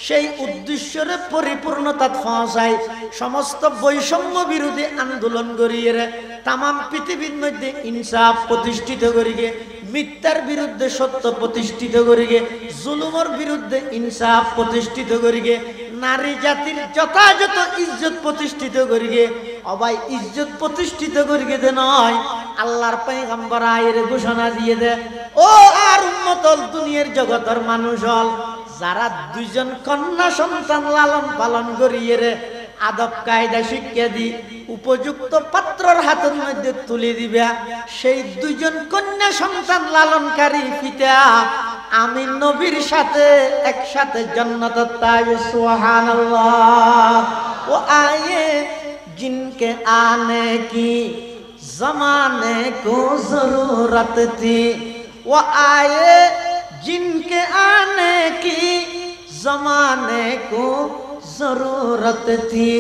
সেই উদ্দেশ্যরে পরিপূর্ণতা পৌঁছায় সমস্ত বৈষম্য বিরোধী আন্দোলন করিয়ে তাম পৃথিবীর মধ্যে ইনসাফ প্রতিষ্ঠিত করিগে, মিথ্যার বিরুদ্ধে সত্য প্রতিষ্ঠিত করিগে, জুলুমের বিরুদ্ধে ইনসাফ প্রতিষ্ঠিত করিগে, নারী জাতির যথাযথ ইজ্জত প্রতিষ্ঠিত করিগে। অবাই ইজ্জত প্রতিষ্ঠিত করিগে দে নয়, আল্লাহর পয়গম্বর আয়ের ঘোষণা দিয়ে দে, ও আর উম্মতল দুনিয়ার জগতের মানুষ হল, যারা দুইজন কন্যা সন্তান লালন পালন করিয়ে রে আদব কায়দা শিক্ষা দি উপযুক্ত পাত্রর হাতের মধ্যে তুলে দিবে, সেই দুইজন কন্যা সন্তান লালনকারী পিতা আমি নবীর সাথে একসাথে জান্নাতে তাই সুবহানাল্লাহ। ও আয়ে जिनके आने की जमाने को जरूरत थी, वो आए जिनके आने की जमाने को जरूरत थी,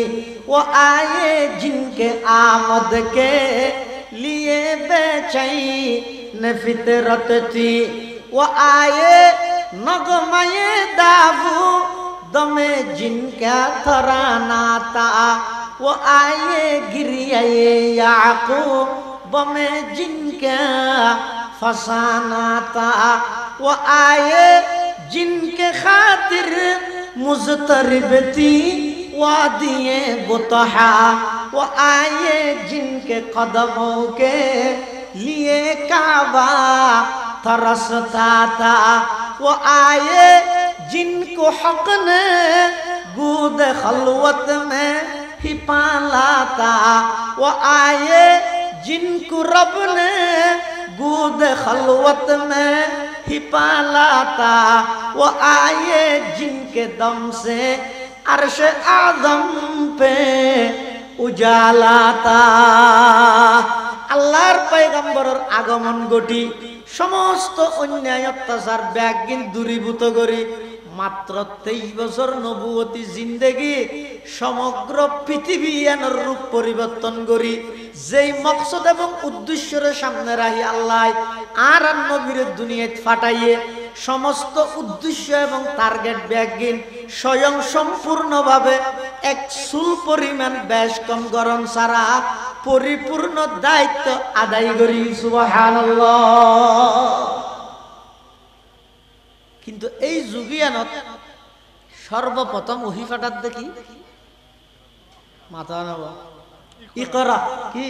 वो आए जिनके आमद के लिए बेचैन फितरत थी, वो आए नगमे दावू दमे जिनका तराना था, वो आए गिरिए याकूब में जिनका फसाना था, वो आए जिनके खातिर मुज़तरिब थी वादिये बुतहा, वो आए जिनके कदमों के लिए काबा तरसता था, वो आए जिनको हक ने गूद खलवत में ही पाला था, वो आए जिनको रब ने गूद खलवत में ही पाला था, वो आए जिनके दम से अर्श आदम पे उजाला था। আল্লাহর পয়গম্বরের আগমন ঘটি সমস্ত অন্যায় অত্যাচার ব্যাগিন দূরীভূত করি মাত্র 23 বছর নবুয়তি জিন্দেগি সমগ্র পৃথিবী এর রূপ পরিবর্তন করি যেই মকসদ এবং উদ্দেশ্যের সামনে রাখি আল্লাহ আর নবীর দুনিয়াত ফাটাইয়ে সমস্ত উদ্দেশ্য এবং টার্গেট ব্যাগিন স্বয়ং সম্পূর্ণভাবে এক চুল পরিমাণ বেশ কম গরম ছাড়া পরিপূর্ণ দায়িত্ব আদায় করি সুবহানাল্লাহ। কিন্তু এই যুগিয়ানত সর্বপ্রথম ওহী ফাটাত দেখি মাথা নব ইকরা কি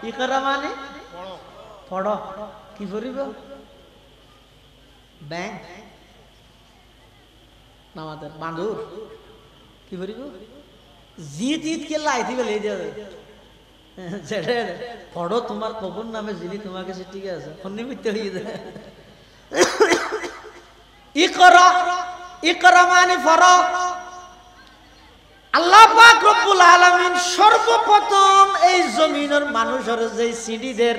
ইকরা মানে পড়ো কি পড়িব ব্যাংক নামাদের বাঁধুর কি পড়িব জিত ঈদ কে লাই দিবে লে যাবে যেটা পড়ো তোমার কবর নামে জিলি তোমাকে সে ঠিক আছে নিমিত্ত হয়ে যায় ইকরা ইকরা মানে পড়ো। আল্লাহ পাক রব্বুল আলামিন সর্বপ্রথম এই জমিনের মানুষের যে সিঁড়িদের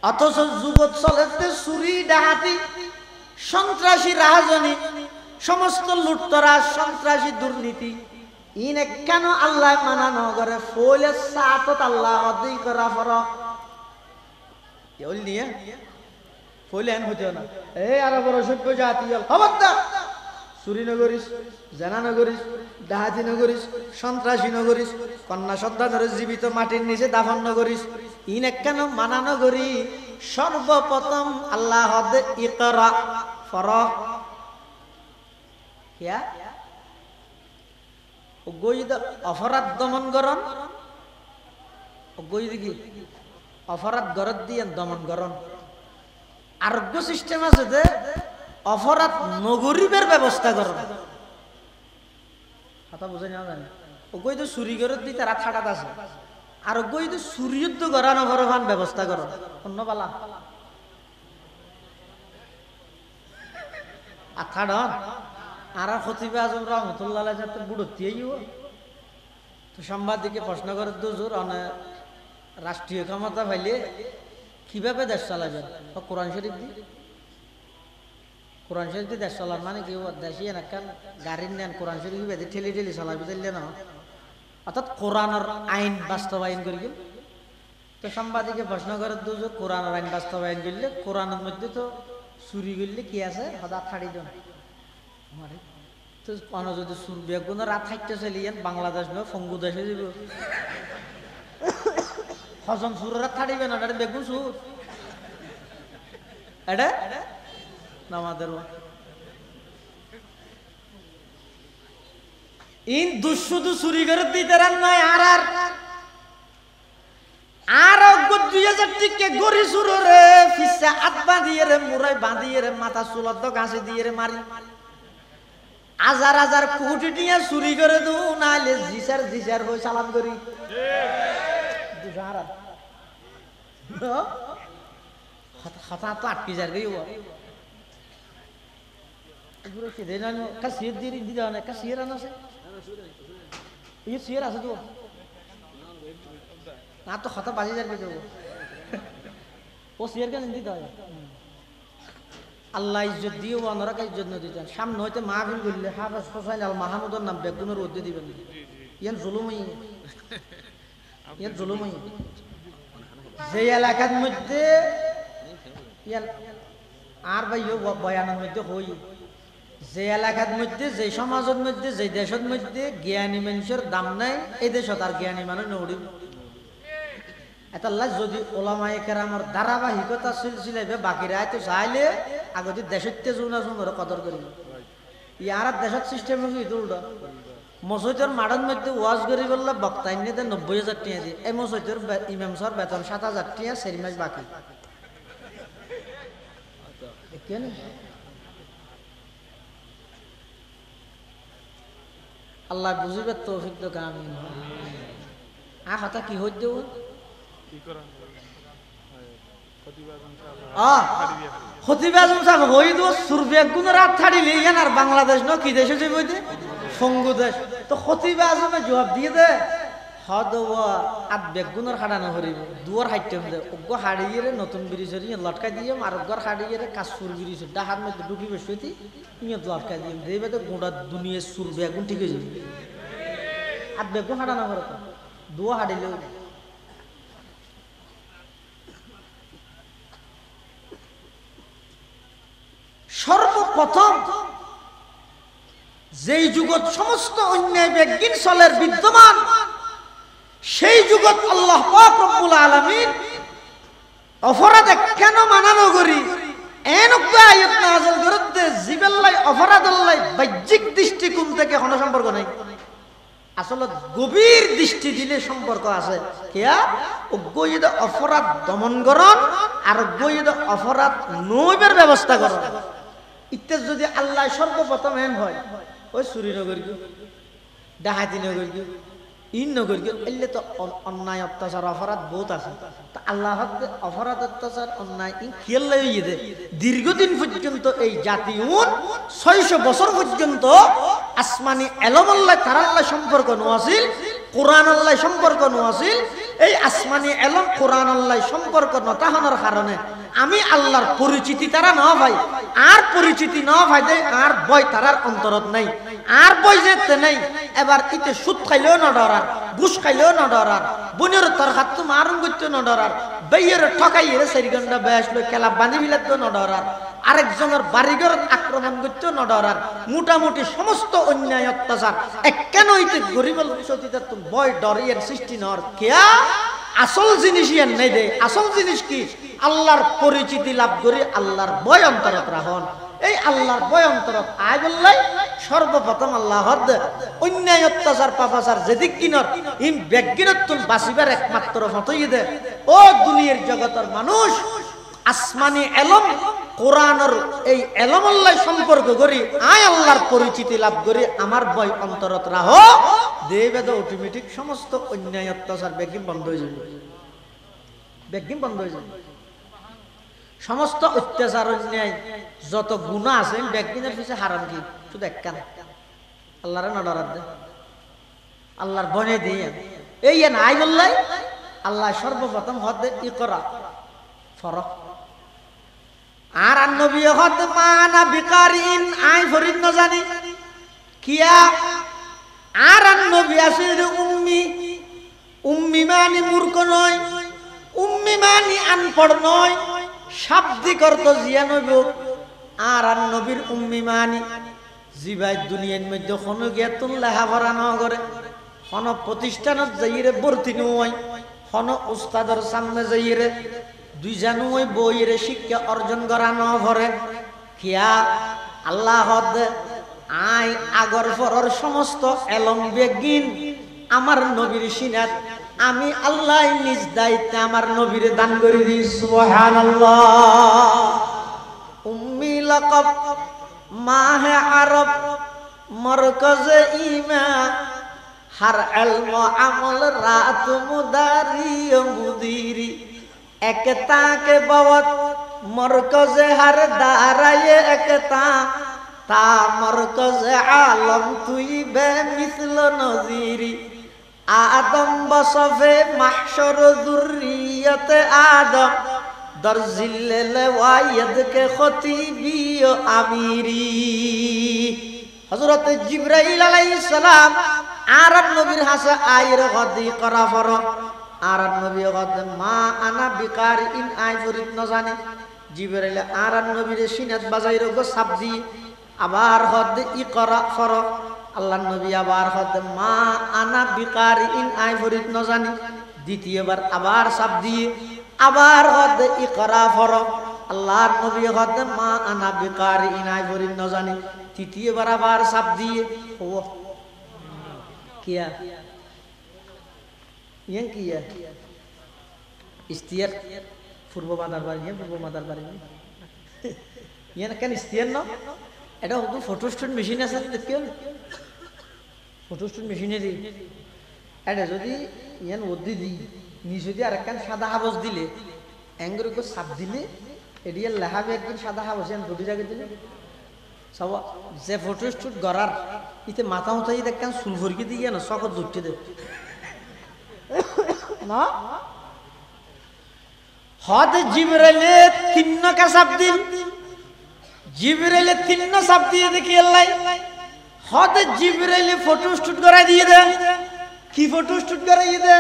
অথচ যুগত চলেতে চুরি ডাহাতি সন্ত্রাসী রাজনী সমস্ত লুটতরা সন্ত্রাসী দুর্নীতি ইনে কেন আল্লাহ মানা নগরে ফলে সাতত আল্লাহ অদি করা ফর এল নিয়ে ফলে এন হইতো না এই আর বড় সভ্য জাতি খবরদার চুরি নগরিস জানা নগরিস ডাহাতি নগরিস সন্ত্রাসী নগরিস কন্যা সন্তানের জীবিত মাটির নিচে দাফন নগরিস ইনে কেন মানা নগরি সর্বপ্রথম আল্লাহ হদে ইকরা ফর কিয়া গইদ অপরাধ দমন করন গইদ কি অপরাধ গরদ দিয়ে দমন করন আরোগ্য সিস্টেম আছে যে অপরাধ নগরীবের ব্যবস্থা করন কথা বুঝে না জানি ও গইদ চুরি গরদ দি তারা ঠাটাত আছে আর গইদ চুরিযুদ্ধ করানো ভরভান ব্যবস্থা করন অন্য বালা আঠাডন আর খতিবে আজম রহমতুল্লাহ যাতে বুড়তিয়েই তো সাংবাদিকে প্রশ্ন করে দুজোর অনেক রাষ্ট্রীয় ক্ষমতা পাইলে কিভাবে দেশ চালাবেন কোরআন শরীফ দি কোরআন শরীফ দিয়ে দেশ চালান মানে কি দেশি এনাকান গাড়ি নেন কোরআন শরীফ বেঁধে ঠেলি ঠেলি চালাবি দিলে না অর্থাৎ কোরআনের আইন বাস্তবায়ন করি তো সাংবাদিকে প্রশ্ন করে দুজোর কোরআনের আইন বাস্তবায়ন করলে কোরআনের মধ্যে তো চুরি করলে কি আছে হঠাৎ ছাড়ি জন তো কোন যদি সুর বেগুন রাত থাকতে চলিয়েন বাংলাদেশ নয় ফঙ্গু দেশে যাব হজম সুর রাত থাকবে না এটা বেগুন সুর এটা আমাদের ইন দুশুধু চুরি করে দিতে রান নয় আর 2000 টিকে গড়ি সুর রে ফিসা হাত বাঁধিয়ে রে মুরাই বাঁধিয়ে রে মাথা চুলত গাছে দিয়ে রে মারি হাজার হাজার কোটি নিয়ে চুরি করে দু নাইলে জিসার হয়ে সালাম করি হঠাৎ তো 8000 গই এগুলো কি দেন কা সির দিয়ে দিদা না কা সির আছে এই সির আছে তো না তো হঠাৎ 22000 কে দেবো ও সির কেন দিতে হয় আল্লাহ ইজ্জত দিও অন্যরা ইজ্জত না দিতেন সামনে হইতে মাহফিল করলে হাফেজ হোসেন আল মাহমুদের নাম বেগুনের উদ্দে দিবেন ইয়ান জুলুমই যে এলাকার মধ্যে আর ভাই বয়ানের মধ্যে হই যে এলাকার মধ্যে যে সমাজের মধ্যে যে দেশের মধ্যে জ্ঞানী মানুষের দাম নাই এই দেশত আর জ্ঞানী মানুষ নড়িব এটা যদি ওলামায়ে কেরামের ধারাবাহিকতা সিলসিলাইবে বাকিরা তো চাইলে আগতে দেশতে জুনা জুনের কদর করিব ইয়ার দেশত সিস্টেম হইতো উল্টা মসজিদের মাঠের মধ্যে ওয়াজ করি বললে বক্তা ইন্নিতে 90000 টাকা দিয়ে এই মসজিদের ইমাম সাহেব বেতন 7000 টাকা 4 মাস বাকি কেন আল্লাহ বুঝিবে তৌফিক তো কামিন কথা কি হইতে কি করা বাংলাদেশ ন কি দেশে যাবো ফঙ্গু দেশ তো খতিবা আজমে জবাব দিয়ে দে বেগুনের হাড়ানো হরিব দুয়ার হাইটে দে অজ্ঞ হাড়িয়ে নতুন ব্রিজ লটকাই দিয়ে আর অজ্ঞর হাড়িয়ে কাশফুর ব্রিজ ডাহার মধ্যে ঢুকি বেশি ইয়ত লটকাই দিয়ে দেবে তো গোটা দুনিয়া সুর বেগুন ঠিক হয়ে যাবে আর বেগুন হাড়ানো হরে দুয়া হাড়িলে সর্বপ্রথম যেই যুগত সমস্ত অন্যায় বেজ্ঞান চলের বিদ্যমান সেই যুগত আল্লাহ পাক রব্বুল আলামিন অপরাধ কেন মানানো করি এনকা আয়াত নাযিল করতে জিবেল্লাই অপরাধল্লাই বাহ্যিক দৃষ্টিকোণ থেকে কোনো সম্পর্ক নাই আসলে গভীর দৃষ্টি দিলে সম্পর্ক আছে কিয়া অজ্ঞইদ অপরাধ দমন করন আর অজ্ঞইদ অপরাধ নইবের ব্যবস্থা করন ইতে যদি আল্লাহ সর্বপ্রথম এম হয় ওই চুরি নগর গিয়ে ডাহাতি নগর গিয়ে ইন নগর গিয়ে এলে তো অন্যায় অত্যাচার অপরাধ বহুত আছে তা আল্লাহ অপরাধ অত্যাচার অন্যায় খেয়াল দে দীর্ঘদিন পর্যন্ত এই জাতি 600 বছর পর্যন্ত আসমানি এলম আল্লাহ তার আল্লাহ সম্পর্ক নোয়াছিল কোরআন আল্লাহ সম্পর্ক নোয়াছিল এই আসমানি এলম কোরআন আল্লাহ সম্পর্ক নতাহনের কারণে আমি আল্লাহর পরিচিতি তারা না ভাই আর পরিচিতি না ভাই দে আর বই তারার অন্তরত নাই আর বই যেতে নাই এবার ইতে সুদ খাইলেও না ডরার ঘুষ খাইলেও না ডরার বুনের তোর হাত তো মারুন করতে না ডরার বেয়ের ঠকাইয়ের 4 ঘন্টা বয়স লই খেলা বাঁধি ফেলাতে না ডরার আরেকজনের বাড়িঘর আক্রমণ করতে না ডরার মোটামুটি সমস্ত অন্যায় অত্যাচার কেন ইতে গরিবল সতীতে তো বয় ডরিয়ের সৃষ্টি নর কেয়া আসল জিনিস ইয়ান নাই দে আসল জিনিস কি আল্লাহর পরিচিতি লাভ করে আল্লাহর ভয় অন্তরত রাখুন এই আল্লাহর ভয় অন্তরত আয় বললাই সর্বপ্রথম আল্লাহ অন্যায় অত্যাচার পাপাচার যেদিক কিনর ইম বেজ্ঞানত্বন বাঁচিবার একমাত্র ফতই দে ও দুনিয়ার জগতের মানুষ আসমানি এলম কোরআনের এই এলম আল্লাহ সম্পর্ক করি আয় আল্লাহর পরিচিতি লাভ করি আমার ভয় অন্তরত রাহ দেবে তো অটোমেটিক সমস্ত অন্যায় অত্যাচার বেগিন বন্ধ হয়ে যাবে বেগিন বন্ধ হয়ে যাবে সমস্ত অত্যাচার অন্যায় যত গুনাহ আছে বেগিনের পিছে হারাম কি শুধু একখান আল্লাহর না ডরার দে আল্লাহর বনে দিয়ে এই নাই বললাই আল্লাহ সর্বপ্রথম হদ ইকরা ফরক আর নবী হদ মানা বিকারিন আই ফরিদ না জানি কিয়া আর নবী আসলে উম্মি মানি মূর্খ নয় উম্মি মানি আনপড় নয় শাব্দিক অর্থ জিয়া নবী আর নবীর উম্মি মানি জিবাই দুনিয়ার মধ্যে কোনো জ্ঞাতুন লেখাপড়া ন করে, কোনো প্রতিষ্ঠানত যাইরে ভর্তি নয়, কোনো উস্তাদের সামনে যাইরে দুই জানুই বইরে শিক্ষা অর্জন করা ন ভরে কিয়া আল্লাহ আই আগর পরর সমস্ত এলম বেগিন আমার নবীর সিনাত আমি আল্লাহ নিজ দায়িত্বে আমার নবীর দান করে দিই। সুবহানাল্লাহ। উম্মি লাকাব মাহে আরব মরকজে ঈমান हर इल्म अमल रात मुदारी मुदीरी एकता के बवत मरकज हर दाराये एकता ता मरकज आलम तुई बे मिसल नजीरी आदम बसफे महशर जुर्रियत आदम दर जिल्ले वायद के खतीबी आमीरी हजरत जिब्राइल अलैहिस सलाम आरब नबीर हासे आयर गदी करा फर आरब नबी गद मा आना बिकार इन आय फरित न जाने जिब्राइल आरब नबीर सिनात बाजाइर गो साबदी आबार गद इकरा फर अल्लाह नबी आबार गद मा आना बिकार इन आय फरित न जाने द्वितीय बार आबार साबदी आबार गद इकरा फर अल्लाह नबी गद मा आना बिकार इन आय फरित न जाने तृतीय बार आबार साबदी ओ किया ये किया इस्तियार पूर्व मादार बारी ये ना क्या इस्तियार ना ऐडा होतो फोटोस्टेट मशीन है सर देखियो फोटोस्टेट मशीन है दी ऐडा जो दी ये ना वो दी नीचे दी अरकान सादा हावस दिले एंगर को साब दिले एडियल लहावे एक दिन सादा हावस यान रोटी जाके दिले सब जे फोटोस्टेट गरार इते माथा होता ही देखते हैं सुलभर की दिया ना सौ को दुट्टे दे ना हद जिब्राइले तीनों का शब्द जिब्राइले तीनों शब्द ये देखिए अल्लाह हद जिब्राइले फोटोस्टेट करा दिए दे की फोटोस्टेट करा दिए दे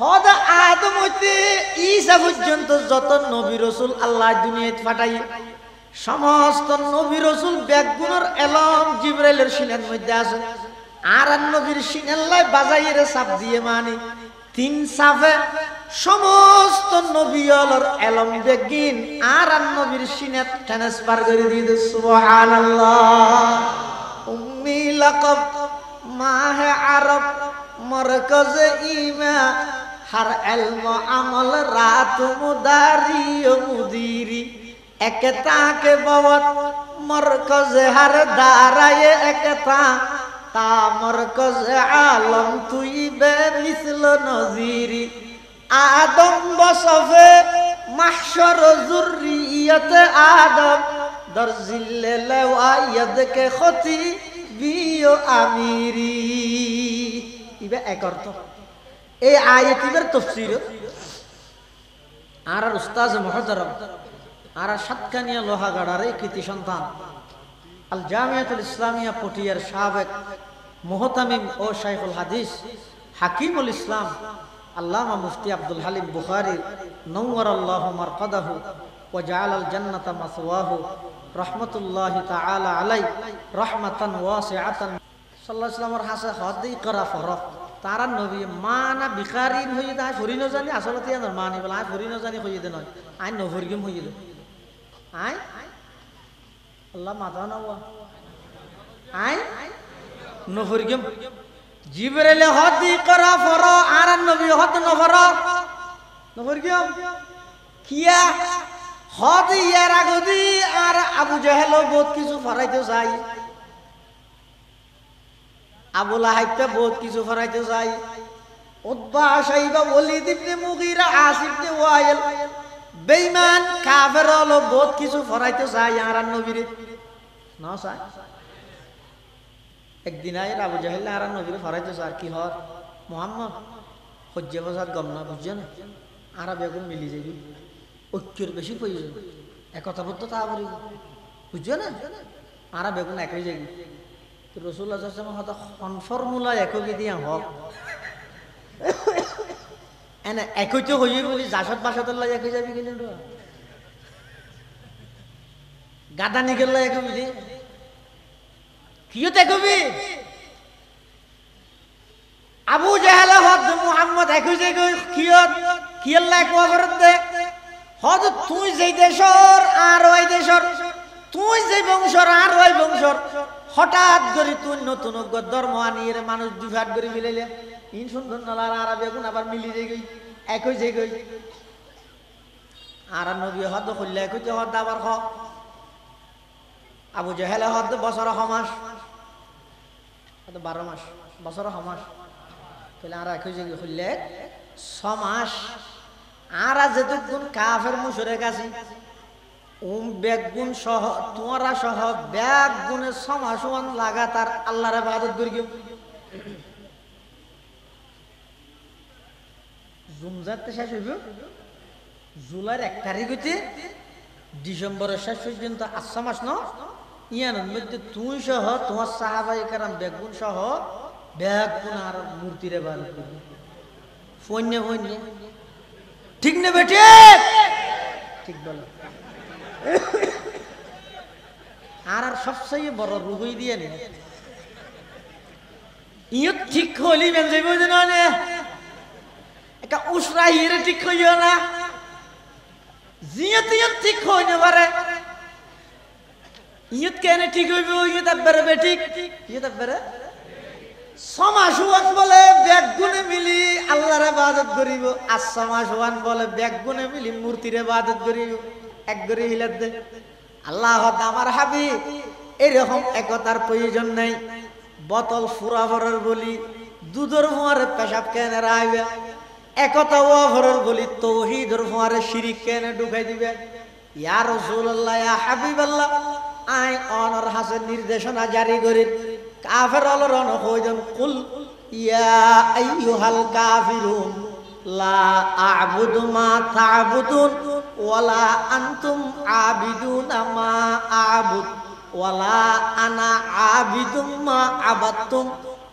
हद आदम होते ईसा पर्यंत যত নবী রাসূল আল্লাহ দুনিয়াতে পাঠাই समस्त नबी रसूल बेगुनर एलम जिब्राइलेर सिनार मध्य आछे आर नबीर सिनाल्लाय बाजाइरे साप दिए मानी तीन साफे समस्त नबीयलर एलम बेगिन आर नबीर सिनात ट्रांसफार करे दिए सुबहानाल्लाह उम्मी लक़ब माहे अरब मरकज ईमान हर इल्म अमल रात मुदारी मुदीरी एकता के बवत मरकज हर दाराये एकता ता मरकज आलम तुई बे मिसल नजीरी आदम बसफे महशर जुर्रियत आदम दर जिल्ले लवायद के खती बियो आमीरी इबे एक अर्थ ए आयत इबर तफसीर आर उस्ताद मुहतरम आरा शतकानिया लोहागढ़ारे कृति सन्तान अल जामियातुल इस्लामिया पटियार साबेक मुहतामिम ओ शाइखुल हदीस हकीमुल इस्लाम अल्लामा मुफ्ती अब्दुल हलीम बुखारी नव्वरल्लाहु मरक़दहु व जअलल जन्नता मस्वाहु रहमतुल्लाहि तआला अलैहि रहमतन वासिअतन सल्लल्लाहु अलैहि वसल्लम हासे हद इकरा फरक तारा नबी माना बिखारीन হই দা ফরি ন জানি আসলে তিয়া মানি বলা আই ফরি ন জানি হই দে নয় আই নফরগিম হই দে आय अल्लाह माता ना हुआ आय नफरगम जिब्राइल हद करा फरो आर नबी हद नफरो नफरगम किया हद यार आगदी आर अबू जहल बहुत किछु फराइते जाय अबू लाहाब पे बहुत किछु फराइते जाय उतबा शाइबा वलीद इब्ने मुगीरा आसिफ इब्ने वाइल बेईमान काफिर हलो बहुत किछु फराइते चाय आर नबीरे ना चाय एक दिन आए अबू जहल आर नबीरे फराइते चाय की हर मोहम्मद हज्जे बजार गम ना बुझे ना आर बेगुन मिली जाबि ঐক্যের বেশি প্রয়োজন একতাবদ্ধতা আবরি বুঝছো না আরা বেগুন একই যাবি তো রাসূলুল্লাহ সাল্লাল্লাহু আলাইহি ওয়াসাল্লাম হতা ফর্মুলা একই দিয়া হোক এনে একই তো হইবে বলি জাসাত বাসাতুল্লাহ একই যাবি কিনা গাদা নিগেল্লা একই বুঝি কিয়তে কবি আবু জাহেল হদ মুহাম্মদ একুজে কিয়ত কিয়ল্লা কোয়া করতে হদ তুই যেই দেশর আর ওই দেশর তুই যেই বংশর আর ওই বংশর হঠাৎ করে তুই নতুন ধর্ম আনিয়ে মানুষ দুফাট করে মিলাইলে ইন সুন্দর নলার আরবে গুণ আবার মিলি যাই গই একই যে গই আর নবী হদ খুললে একই হদ আবার খ আবু জাহেল হদ বছর হমাস 12 মাস বছর হমাস তাহলে আর একই যে খুললে 6 মাস আর যেতগুণ কাফের মুশরিক আছে বেগুন সহ তোমরা সহ বেগুনে 6 মাস লাগাতার আল্লাহর ইবাদত করি জুমজাতে শেষ হইব জুলাইয়ের 1 তারিখ হইতে ডিসেম্বরের শেষ পর্যন্ত 8 মাস ন ইয়ানোর মধ্যে তুই সহ তোমার সাহাবায়ে কেরাম বেগুন সহ বেগুন আর মূর্তির ইবাদত করবে ফন্যে ফন্যে ঠিক না বেটে ঠিক বলো আর সবচেয়ে বড় রুগই দিয়ে নে ইয় ঠিক হলি মেন যাইব যে না একটা উসরা হিরে ঠিক হইও না জিয়ত ঠিক হই না পারে ইয়ত কেন ঠিক হইব ইয়ত আব্বারে বেঠিক ইয়ত আব্বারে সমাসওয়ান বলে বেগুনে মিলি আল্লাহর ইবাদত করিব আর সমাসওয়ান বলে বেগুনে মিলি মূর্তির ইবাদত করিব এক করে হিলাত দে আল্লাহ আমার হাবিব এরকম একতার প্রয়োজন নাই বোতল ফুরা ভরার বলি দুধের ফোয়ারে পেশাব কেনে রাইবে একতা ও ভরার বলি তৌহিদের ফোয়ারে শিরিক কেনে ঢুকাই দিবে ইয়া রাসূলুল্লাহ ইয়া হাবিবাল্লাহ আই অনর হাসের নির্দেশনা জারি করি কাফের অলরন হইজন কুল ইয়া আইয়ুহাল কাফিরুন লা আ'বুদু মা তা'বুদুন ওয়ালা আনতুম আবিদুনা মা আ'বুদ ওয়ালা আনা আবিদুম মা আবাদতুম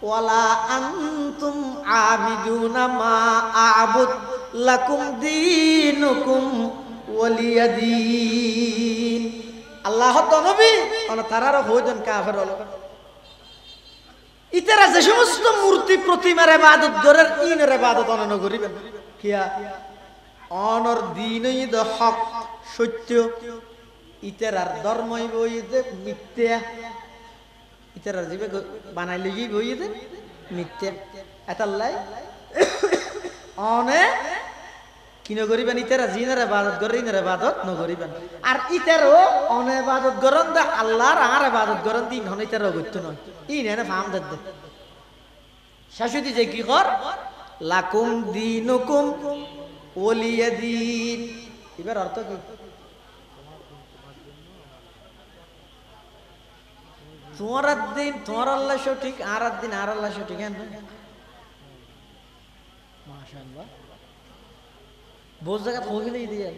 ওয়ালা আনতুম আবিদুনা মা আ'বুদ লাকুম দীনুকুম ওয়ালিয়াদিন আল্লাহ তো নবী অন তারার হইজন কাফের অলরন ইতারা যে সমস্ত মূর্তি প্রতিমার ইবাদত করেন ইনের ইবাদত অনন্য করিবেন কিয়া অনর দিনই দ হক সত্য ইতারার ধর্মই বইতে মিথ্যা ইতারার জিবে বানাইলে কি বইতে মিথ্যা এতাল্লাই অনে কি নগরিবেন ইতারা জিনের ইবাদত করে ইনের ইবাদত নগরিবেন আর ইতারও অনে ইবাদত করেন দা আল্লাহর আর ইবাদত করেন দিন হন ইতারও গত্য নয় ইন এনে ফাম দে শাশুদি যে কি কর লাকুম দীনুকুম ওয়ালিয়াদিন এবার অর্থ কি তোমার দিন তোমার আল্লাহ সঠিক আর দিন আর আল্লাহ সঠিক মাশাআল্লাহ বোঝ জায়গা ফগিলে দিয়ে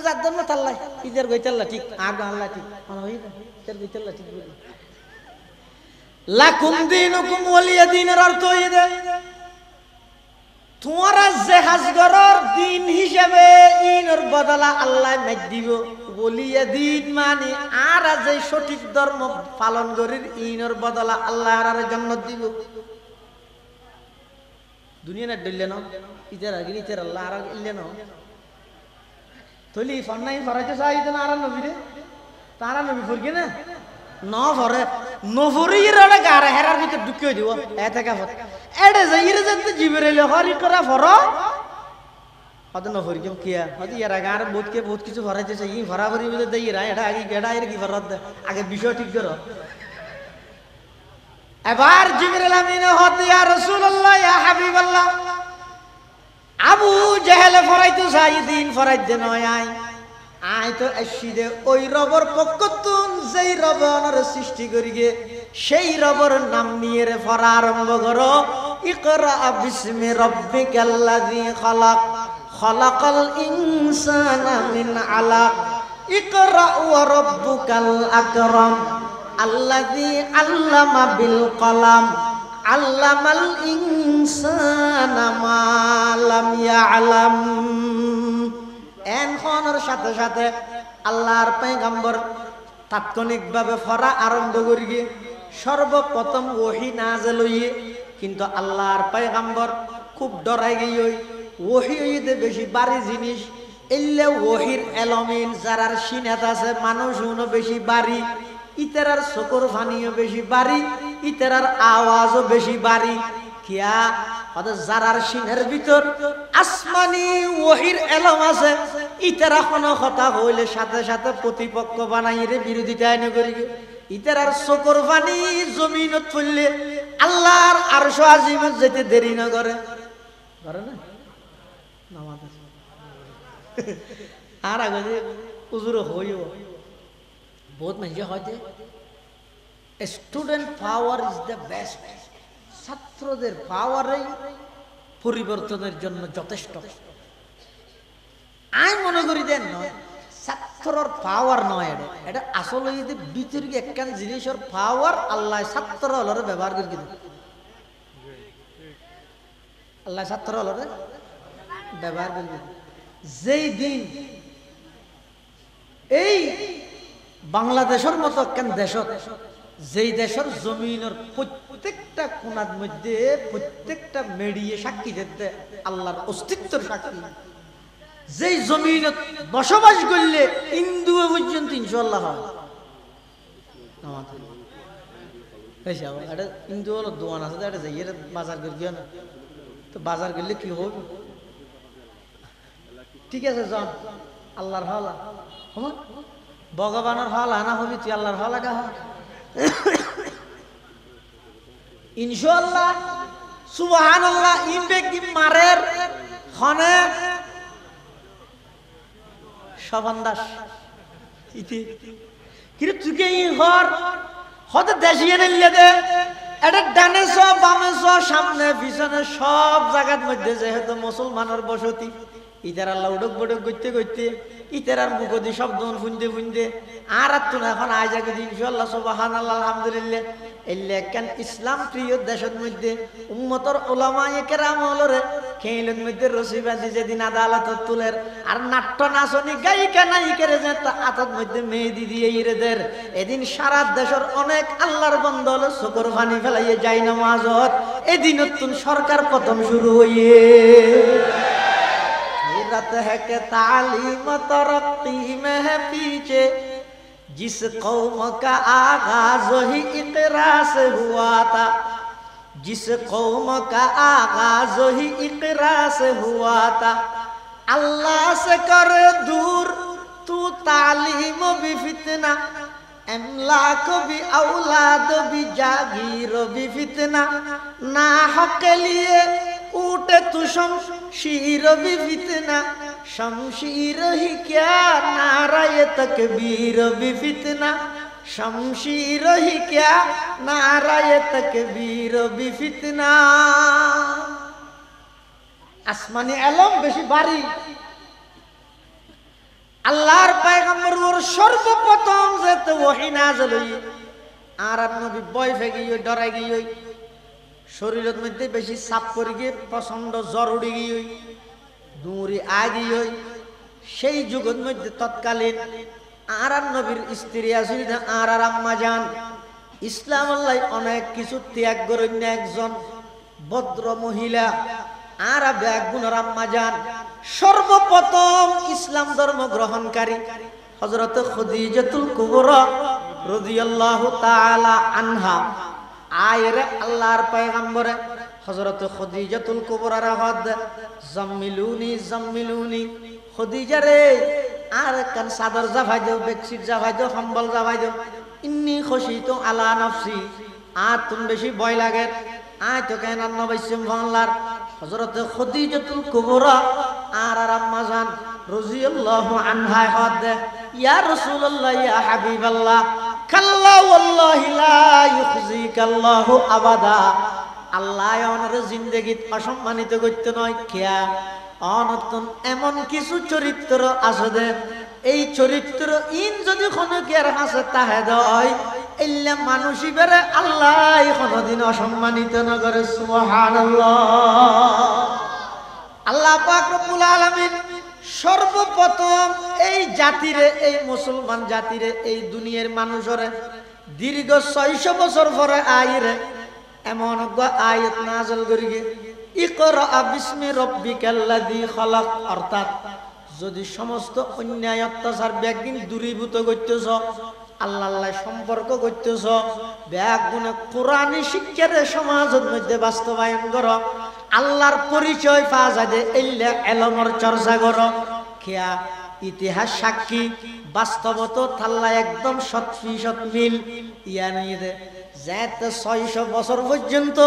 যাদ্দান তাল্লাই ইদের গইতাল্লা ঠিক আর আল্লাহ ঠিক মানে হই ইদের গইতাল্লা ঠিক বলি লাকুম দীনুকুম ওয়ালিয়াদিনের অর্থ হই দে তোমারা যে হাজগরর দিন হিসাবে ইনর বদলা আল্লাহ মাই দিব ওয়ালিয়াদিন মানে আর যে সঠিক ধর্ম পালন করির ইনর বদলা আল্লাহ আর জান্নাত দিব দুনিয়া না দিলে না ইতার আগে ইতার আল্লাহ আর ইল্লে না তলি ফন্নাই ফরাইতে চাইতে না আর নবী রে তারা নবী ফুরগে না না ফরে নফরির ওরা গারে হেরার ভিতর ঢুকিয়ে দিব এতে কা ফর এডে যাইরে যেতে জিবরাইল হরি করা ফর হদ নফরি কেম কিয়া হদ ইয়ারা গারে বহুত কিছু ফরাইতে চাই ই ফরাফরি ভিতর দেইরা এটা আগে গেডা এর কি ফরাত আগে বিষয় ঠিক করো এবার জিবরাইল আমিন হদ ইয়া রাসূলুল্লাহ ইয়া হাবিবাল্লাহ আবু জাহেল ফরাইতে চাই দিন ফরাইতে নয় আয় তো আসিদে ওই রবর পক্ষতুন যেই রবনের সৃষ্টি করিগে সেই রবর নাম নিয়ে রে ফরা আরম্ভ করো ইকরা বিসমি রাব্বিকাল্লাযী খালাক খালাকাল ইনসানা মিন আলাক ইকরা ওয়া রাব্বুকাল আকরাম আল্লাযী আল্লামা বিল কলাম আল্লামাল ইনসানা মা লাম ইয়ালাম এনখনের সাথে সাথে আল্লাহর পয়গম্বর তাৎক্ষণিকভাবে পড়া আরম্ভ করি গিয়ে সর্বপ্রথম ওহী নাযিল হইয়ে কিন্তু আল্লাহর পয়গম্বর খুব ডরাই গিয়ে ওহী হইতে বেশি বাড়ি জিনিস এলে ওহির এলমিন যারার সিনাত আছে মানুষ উনো বেশি বাড়ি ইতারার চকুর পানিও বেশি বাড়ি ইতারার আওয়াজও বেশি বাড়ি কিয়া ওদের যারার সিনের ভিতর আসমানি ওহির এলম আছে ইতারা কোনো কথা হইলে সাথে সাথে প্রতিপক্ষ বানাইরে বিরোধিতা এনে করি ইতারার চকুর পানি জমিনত পড়লে আল্লাহর আরশ আজিমত যেতে দেরি না করে না নামাজ আর আগে হুজুর হইও বহুত মানুষ হয়তো student power is the best ছাত্রদের পাওয়ারই পরিবর্তনের জন্য যথেষ্ট আমি মনে করি দেন নয় ছাত্রর পাওয়ার নয় এটা আসলে যদি ভিতরে একখান জিনিসের পাওয়ার আল্লাহ ছাত্র হলরে ব্যবহার করে দিল আল্লাহ ছাত্র হলরে ব্যবহার করে দিল যেই দিন এই বাংলাদেশের মতো একখান দেশ যেই দেশের জমিনের প্রত্যেকটা কোণার মধ্যে প্রত্যেকটা মেডিয়ে সাক্ষী দিতে আল্লাহর অস্তিত্বের সাক্ষী যেই জমিনত বসবাস করলে হিন্দু পর্যন্ত ইনশাআল্লাহ হয় হিন্দু হলো দোয়ান আছে এটা যাই বাজার করে দিও না তো বাজার করলে কি হবে ঠিক আছে জন আল্লাহর হলা ভগবানের হল আনা হবি তুই আল্লাহর হল আগা হ ইনশাআল্লাহ সুবহানাল্লাহ ইমবে কি মারের খনে সবান্দাস ইতি কিরে তুকে ই ঘর হতে দেশিয়ে নিলে দে এটা ডানে সব বামে সব সামনে পিছনে সব জায়গার মধ্যে যেহেতু মুসলমানের বসতি ইতার আল্লাহ উডক বডক করতে করতে ইতার মুখ দিয়ে শব্দ ফুনতে ফুনতে আর তো এখন আজ আগে ইনশাআল্লাহ সুবহানাল্লাহ আলহামদুলিল্লাহ এলে কেন ইসলাম প্রিয় দেশের মধ্যে উম্মতর উলামায়ে কেরাম হলরে খেইলের মধ্যে রশি বাঁধি যেদিন আদালত তুলের আর নাট্য নাচনি গায়িকা নায়িকারে যে আতত মধ্যে মেহেদি দিয়ে ইরেদের এদিন সারা দেশের অনেক আল্লাহর বান্দা হলো চোখের পানি ফেলাইয়ে যায় নামাজত এদিন নতুন সরকার পতন শুরু হইয়ে रत है कि तालीम तरक्की में है पीछे जिस कौम का आगाज ही इकरा से हुआ था जिस कौम का आगाज ही इकरा से हुआ था अल्लाह से कर दूर तू तालीम भी फितना अमलाक भी औलाद भी जागीर भी फितना ना हक के लिए उठे तू शमशीर भी फितना शमशीर ही क्या नाराए तकबीर भी फितना शमशीर ही क्या नाराए तकबीर भी फितना আসমানি আলম বেশি বাড়ি আল্লাহর পয়গম্বর ওর সর্বপ্রথম যেতে ওহী নাযিল হই আর নবী ভয় পেয়ে গিয়ে ডরাই গিয়ে শরীরের মধ্যে বেশি চাপ পড়ে গিয়ে প্রচন্ড জ্বর উঠে গিয়ে দৌড়ে আগিয়ে সেই যুগের মধ্যে তৎকালীন আর নবীর স্ত্রী আছিল না আর আম্মা জান ইসলাম আল্লাহ অনেক কিছু ত্যাগ করেন একজন ভদ্র মহিলা আর বেগুনের আম্মা জান সর্বপ্রথম ইসলাম ধর্ম গ্রহণকারী হযরত খাদিজাতুল কুবরা রাদিয়াল্লাহু তাআলা আনহা আয়রে আল্লাহর পয়গম্বরে হযরত খাদিজাতুল কুবরার হদ জাম্মিলুনি জাম্মিলুনি খাদিজা রে আর কান চাদর জাভাই দাও বেডশিট জাভাই দাও কম্বল জাভাই দাও ইন্নী খশিতু আলা নফসি আর তুমি বেশি ভয় লাগে আয় তো কেন নবইসম বাংলার হযরত খাদিজাতুল কুবরা আর আম্মা জান রাদিয়াল্লাহু আনহা হদ ইয়া রাসূলুল্লাহ ইয়া হাবিবাল্লাহ কাল্লা ওয়াল্লাহি লা ইউখজিকাল্লাহু আবাদা আল্লাহ ওনার জিন্দেগীত অসম্মানিত করতে নয় কিয়া অনতন এমন কিছু চরিত্র আছে দে এই চরিত্র ইন যদি কোনো কেয়ার আছে তাহে দয় এল্লা মানুষই বেরে আল্লাহ কোনদিন অসম্মানিত না করে সুবহানাল্লাহ আল্লাহ পাক রব্বুল আলামিন সর্বপ্রথম এই জাতিরে, এই মুসলমান জাতিরে, এই দুনিয়ার মানুষরে দীর্ঘ 600 বছর পরে আইরে এমন আয়াত নাযিল করি গে, ইকরা বিসমি রাব্বিকাল্লাযী খালাক। অর্থাৎ যদি সমস্ত অন্যায় অত্যাচার ব্যাগিন দূরীভূত করতেছ, আল্লাহ আল্লাহ সম্পর্ক করতেছ, ব্যাগুনে কোরআনী শিক্ষার সমাজের মধ্যে বাস্তবায়ন করো, আল্লাহর পরিচয় পাওয়া যায়, এলে এলমর চর্চা করো, খেয়া ইতিহাস সাক্ষী বাস্তবত থাল্লা একদম 100% মিল ইয়ানিদে যেতে 600 বছর পর্যন্ত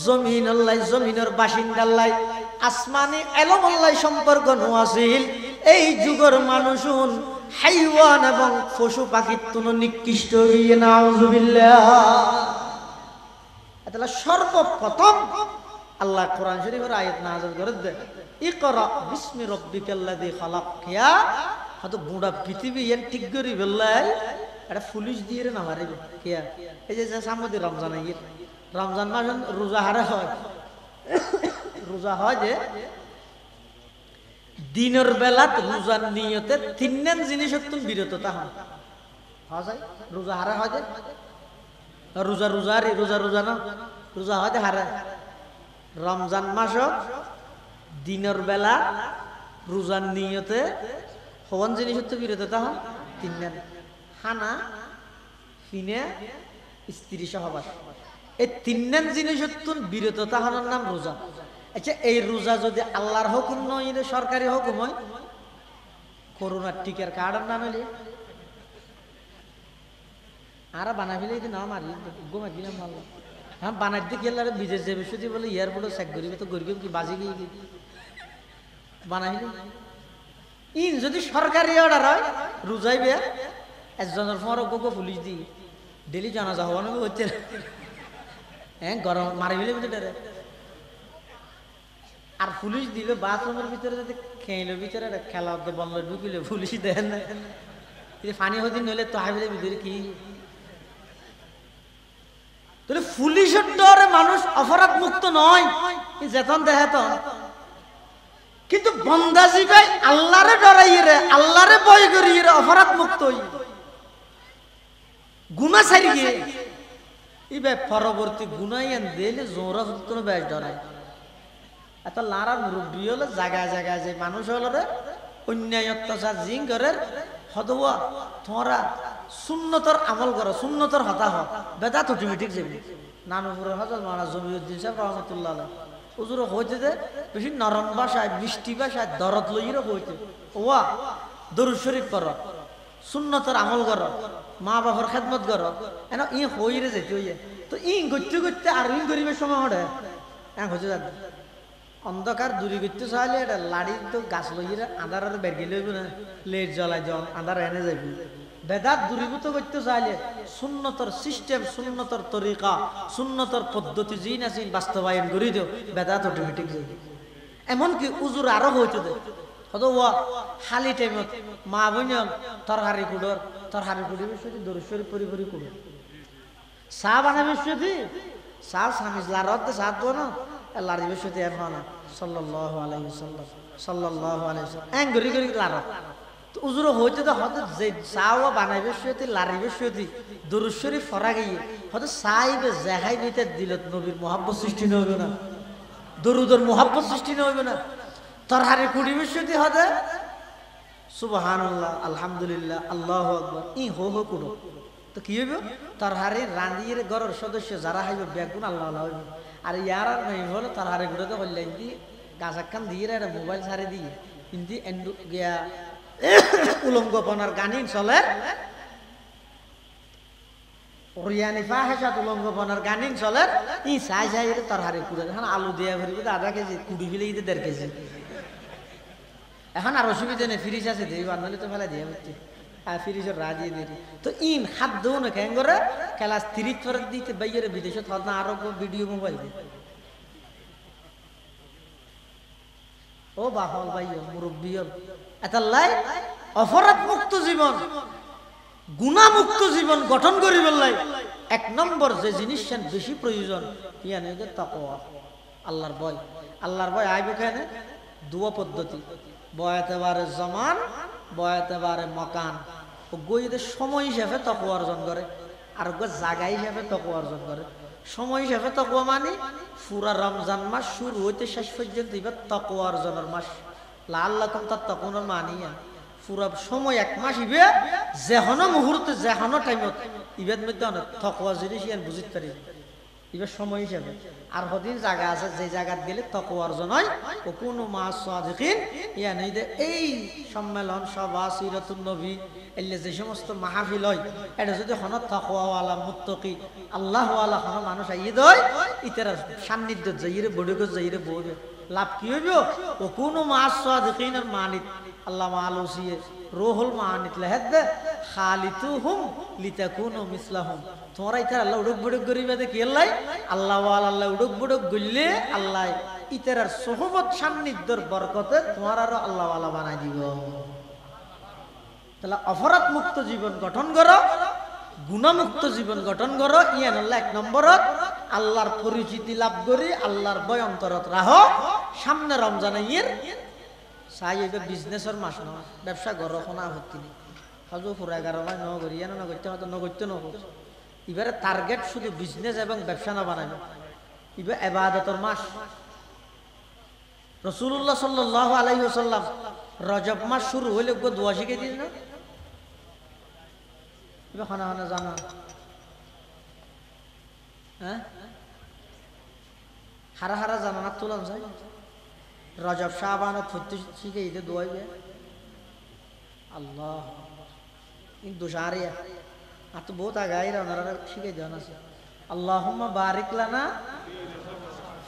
জমিন আল্লাহ, জমিনের বাসিন্দাল্লাই আসমানি এলম আল্লাহ সম্পর্ক নোয়াছিল। এই যুগের মানুষুন হাইওয়ান এবং পশু পাখির তুন নিকৃষ্ট হইয়ে নাউজুবিল্লাহ। এটা সর্বপ্রথম আল্লাহ কোরআন শরীফের আয়াত নাযিল করে দে, ইকরা বিসমি রাব্বিকাল্লাযী খালাক। কিয়া হয়তো বুড়া পৃথিবী এর ঠিক করি বললাই এটা পুলিশ দিয়ে না মারিবে। কিয়া এই যে সামনে রমজান আইয়ে, রমজান মাস রোজা হারে হয়, রোজা হয় যে দিনের বেলাত রোজার নিয়তে তিনজন জিনিস তুমি বিরত তাহা হয়, রোজা হারা হয় যে রোজা রোজারি রোজা রোজা না রোজা হয় যে হারে রমজান মাস দিনের বেলা রোজার নিয়তে হওয়ান জিনিস তো বিরত তাহা তিনজন হানা ফিনে স্ত্রী সহবাস, এই তিনজন জিনিস বিরত তাহানোর নাম রোজা। আচ্ছা এই রোজা যদি আল্লাহর হুকুম নয়, সরকারি হুকুম হয়, করোনার টিকার কার্ডের নাম এলে আর বানাই ফেলে না মারি গোমা দিলাম ভালো। হ্যাঁ বানাই দিয়ে গেলে বিদেশ যাবে শুধু বলে এয়ারপোর্টে চেক করিবে, তো গরিব কি বাজি গিয়ে বানাই ইন যদি সরকারি অর্ডার হয় রোজাইবে একজনের পর গোগো পুলিশ দি ডেলি জানাজা হওয়া নাকি হচ্ছে, হ্যাঁ গরম মারি ফেলে ভিতরে আর পুলিশ দিলে বাথরুমের ভিতরে যদি খেইলো ভিতরে খেলা বন্ধ ঢুকিলে পুলিশ দেন না, ফানি হদিন নইলে তো হাইলে ভিতরে কি তাহলে পুলিশের ডরে মানুষ অপরাধ মুক্ত নয়, যেতন দেহেতন কিন্তু বন্দাজি ভাই আল্লাহরে ডরাইয়ে রে, আল্লাহরে ভয় করিয়ে রে অপরাধ মুক্ত গুনাহ ছাড়িয়ে ইবে পরবর্তী গুনাহ এন দিলে জোরা হতো না বেশ ডরায়। এত লারা মুরব্বী হলে জায়গায় জায়গায় যে মানুষ হল রে অন্যায় অত্যাচার জিং করে হদুয়া তোমরা সুন্নতর আমল করো, সুন্নতর হতা হ বেদাত অটোমেটিক যাবি। নানুপুরের হজরত মাওলানা জমিউদ্দিন সাহেব রহমতুল্লাহ আলাইহি হুজুর হইতে যে বেশি নরম ভাষায় মিষ্টি ভাষায় দরদ লইরে হইতে ওয়া দরুদ শরীফ করো, সুন্নতর আমল করো, মা বাবার খেদমত করো, এন ই হইরে যেতে হইয়ে তো ইং করতে করতে আর ইং করিবার সময় হরে এক হচ্ছে যাবে অন্ধকার দূরে করতে চাইলে এটা লাড়ি তো গাছ লইয়ে আন্ধার আর বেরগি লইব না, লেট জ্বলাই জন আন্ধার এনে যাবি। বেদাত দূরীভূত করতে চাইলে সুন্নতর সিস্টেম, সুন্নতর তরিকা, সুন্নতর পদ্ধতি যি না চিন বাস্তবায়ন করে দিও, বেদাত অটোমেটিক যাবে। এমনকি উজুর আরো হইতে দে হতো ওয়া খালি টাইমত মা বোন তরহারি কুড়র তরহারি কুড়িবে শুধু দরুশ্বরী পরিপরি কুড়ো চা বানাবে শুধু চা সামিজ লারত সাত দো না লারিবে শুধু এখন সাল্লাল্লাহু আলাইহি ওয়াসাল্লাম সাল্লাল্লাহু আলাইহি ওয়াসাল্লাম এং গরি গরি লারত উজুর হইতে তো হতো যে চাও বানাইবে শুধু লারিবে শুধু দরুশ্বরী ফরা গিয়ে হতো চাইবে জাহাই দিতে দিলত নবীর মহব্বত সৃষ্টি নইবে না, দরুদের মহব্বত সৃষ্টি নইবে না, তরহারি কুড়িবে শুধু হতে সুবহানাল্লাহ আলহামদুলিল্লাহ আল্লাহু আকবার ই হো হো কুড়ো তো কি হইব তরহারি রাঁধিয়ে ঘরের সদস্য যারা হইবে বেগুন আল্লাহ আল্লাহ হইব। আর ইয়ার আর নাই হলো তরহারি গুলো তো করলেন দি গাছ একখান দিয়ে একটা মোবাইল ছাড়ি দিয়ে কিন্তু এন্ডু গিয়া উলঙ্গপনার গানিন চলে ওরিয়ানি ফাহেসাত উলঙ্গপনার গানিন চলে ই চাই চাই তরহারি কুড়ে এখন আলু দিয়া ভরিব আধা কেজি কুড়ি ফেলে 1.5 কেজি এখন আর অসুবিধা নেই, ফ্রিজ আছে দেই বানালে তো ফেলা দিয়ে হচ্ছে আর ফ্রিজের রা দিয়ে দিই তো ইন হাত দেও না কেন করে ক্লাস 3 ফেরত দিতে বাইরে বিদেশে থর না আরো ভিডিও মোবাইল ও বাহল ভাই মুরব্বী এতাল্লাই অপরাধ মুক্ত জীবন, গুনাহ মুক্ত জীবন গঠন করি বললাই এক নম্বর যে জিনিস বেশি প্রয়োজন ইয়ানে যে তাকওয়া, আল্লাহর ভয়। আল্লাহর ভয় আইবে কেন দুয়া পদ্ধতি বয়াতেবারে জমান বয়াতেবারে মকান ও গইদের সময় হিসাবে তাকওয়া অর্জন করে আর জায়গা হিসাবে তাকওয়া অর্জন করে সময় হিসাবে তাকওয়া মানে পুরা রমজান মাস শুরু হইতে শেষ পর্যন্ত এবার তাকওয়া অর্জনের মাস লাআল্লাকুম তাত্তাকুনের মানিয়া পুরা সময় এক মাস ইবে যেহনো মুহূর্তে যেহনো টাইমত ইবের মধ্যে অনেক তাকওয়া জিনিস ইয়ান বুঝিতে পারি এবার সময় হিসাবে আর হদিন জায়গা আছে যে জায়গাত গেলে তাকওয়া অর্জন হয় ও কোনো মাস সাদিকিন ইয়ানি এই সম্মেলন সভা সিরাতুন নবী এলে যে সমস্ত মাহফিল হয় এটা যদি হন তাকওয়াওয়ালা মুত্তাকি আল্লাহওয়ালা হন মানুষ আইয়ে দেয় ইতার সান্নিধ্য যাইরে বড়কে যাইরে বউবে লাভ কি হইব ও কোনো মাস সাদিকিনের মানিত আল্লাহ মালুসিয়ে রুহুল মানিত লাহাদ খালিতুহুম লিতাকুনু মিসলাহুম তোমরা ইতার আল্লাহ উড়ক বুড়ক করিবে দেখি আল্লাহ আল্লাহ উড়ক বুড়ক গইলে আল্লাহ ইতার সোহবত সান্নিধ্যর বরকতে তোমার আরো আল্লাহ আল্লাহ বানাই দিব তাহলে অপরাধ মুক্ত জীবন গঠন করো গুণমুক্ত জীবন গঠন করো ইয়ান আল্লাহ এক নম্বরত আল্লাহর পরিচিতি লাভ করি আল্লাহর ভয় অন্তরত রাখো সামনে রমজান ইয়ের চাই এইবে বিজনেসের মাস ন ব্যবসা করো কোনো আপত্তি নেই হাজু ফুরা 11 মাস ন করি ইয়ান না করতে হয়তো ন করতে ন এবারে টার্গেট শুধু বিজনেস এবং ব্যবসা না বানাবে এবার ইবাদতের মাস রাসূলুল্লাহ সাল্লাল্লাহু আলাইহি ওয়াসাল্লাম রজব মাস শুরু হইলে দোয়া শিখিয়ে দিন না এবার খানা খানা জানা হ্যাঁ হারা হারা জানা না তুলাম যায় রজব শাবান ফুটতে শিখে ঈদে দোয়াইবে আল্লাহ ইন দুশারিয়া আর তো বহুত আগাই ওনারা শিখে দেওয়া আছে আল্লাহুম্মা বারিক লানা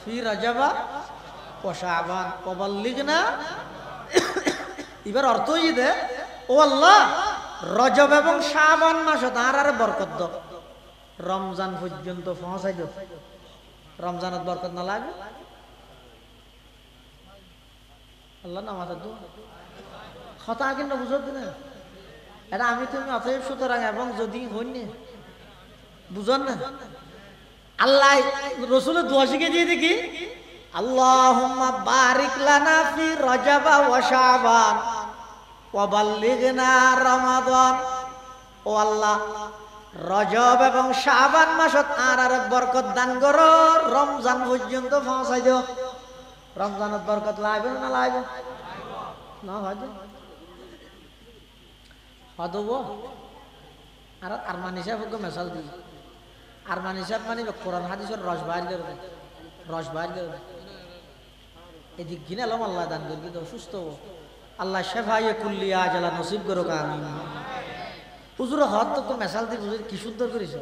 ফি রজবা ওয়া শাবান ওয়া বাল্লিগনা এবার অর্থ ঈদে ও আল্লাহ রজব এবং শাবান মাসে তার আর বরকত দাও রমজান পর্যন্ত পৌঁছাই দাও রমজানত বরকত না লাগে আল্লাহ নামাজ দোয়া কথা কিন্তু বুঝতে না এটা আমি তুমি অতএব সুতরাং এবং যদি হইনি বুঝন না আল্লাহ রসুলের দোয়া শিখে দিয়ে দেখি আল্লাহুম্মা বারিক লানা ফি রজব ওয়া শাবান ওয়া বাল্লিগনা রমাদান ও আল্লাহ রজব এবং শাবান মাসত আর বরকত দান করো রমজান পর্যন্ত পৌঁছাই দিও রমজানত বরকত লাগবে না লাগবে না হয়তো হদব আর আরমান হিসাব মেসাল দিই আরমান হিসাব মানে কোরআন হাদিসের রস বাইর করে রস বাইর করে এদিক কিনে এলাম আল্লাহ দান করি কিন্তু অসুস্থ হবো আল্লাহ শেফাইয়ে কুল্লিয়া জালা নসিব করো আমি হুজুর হদ তো মেসাল দি বুঝি কি সুন্দর করিস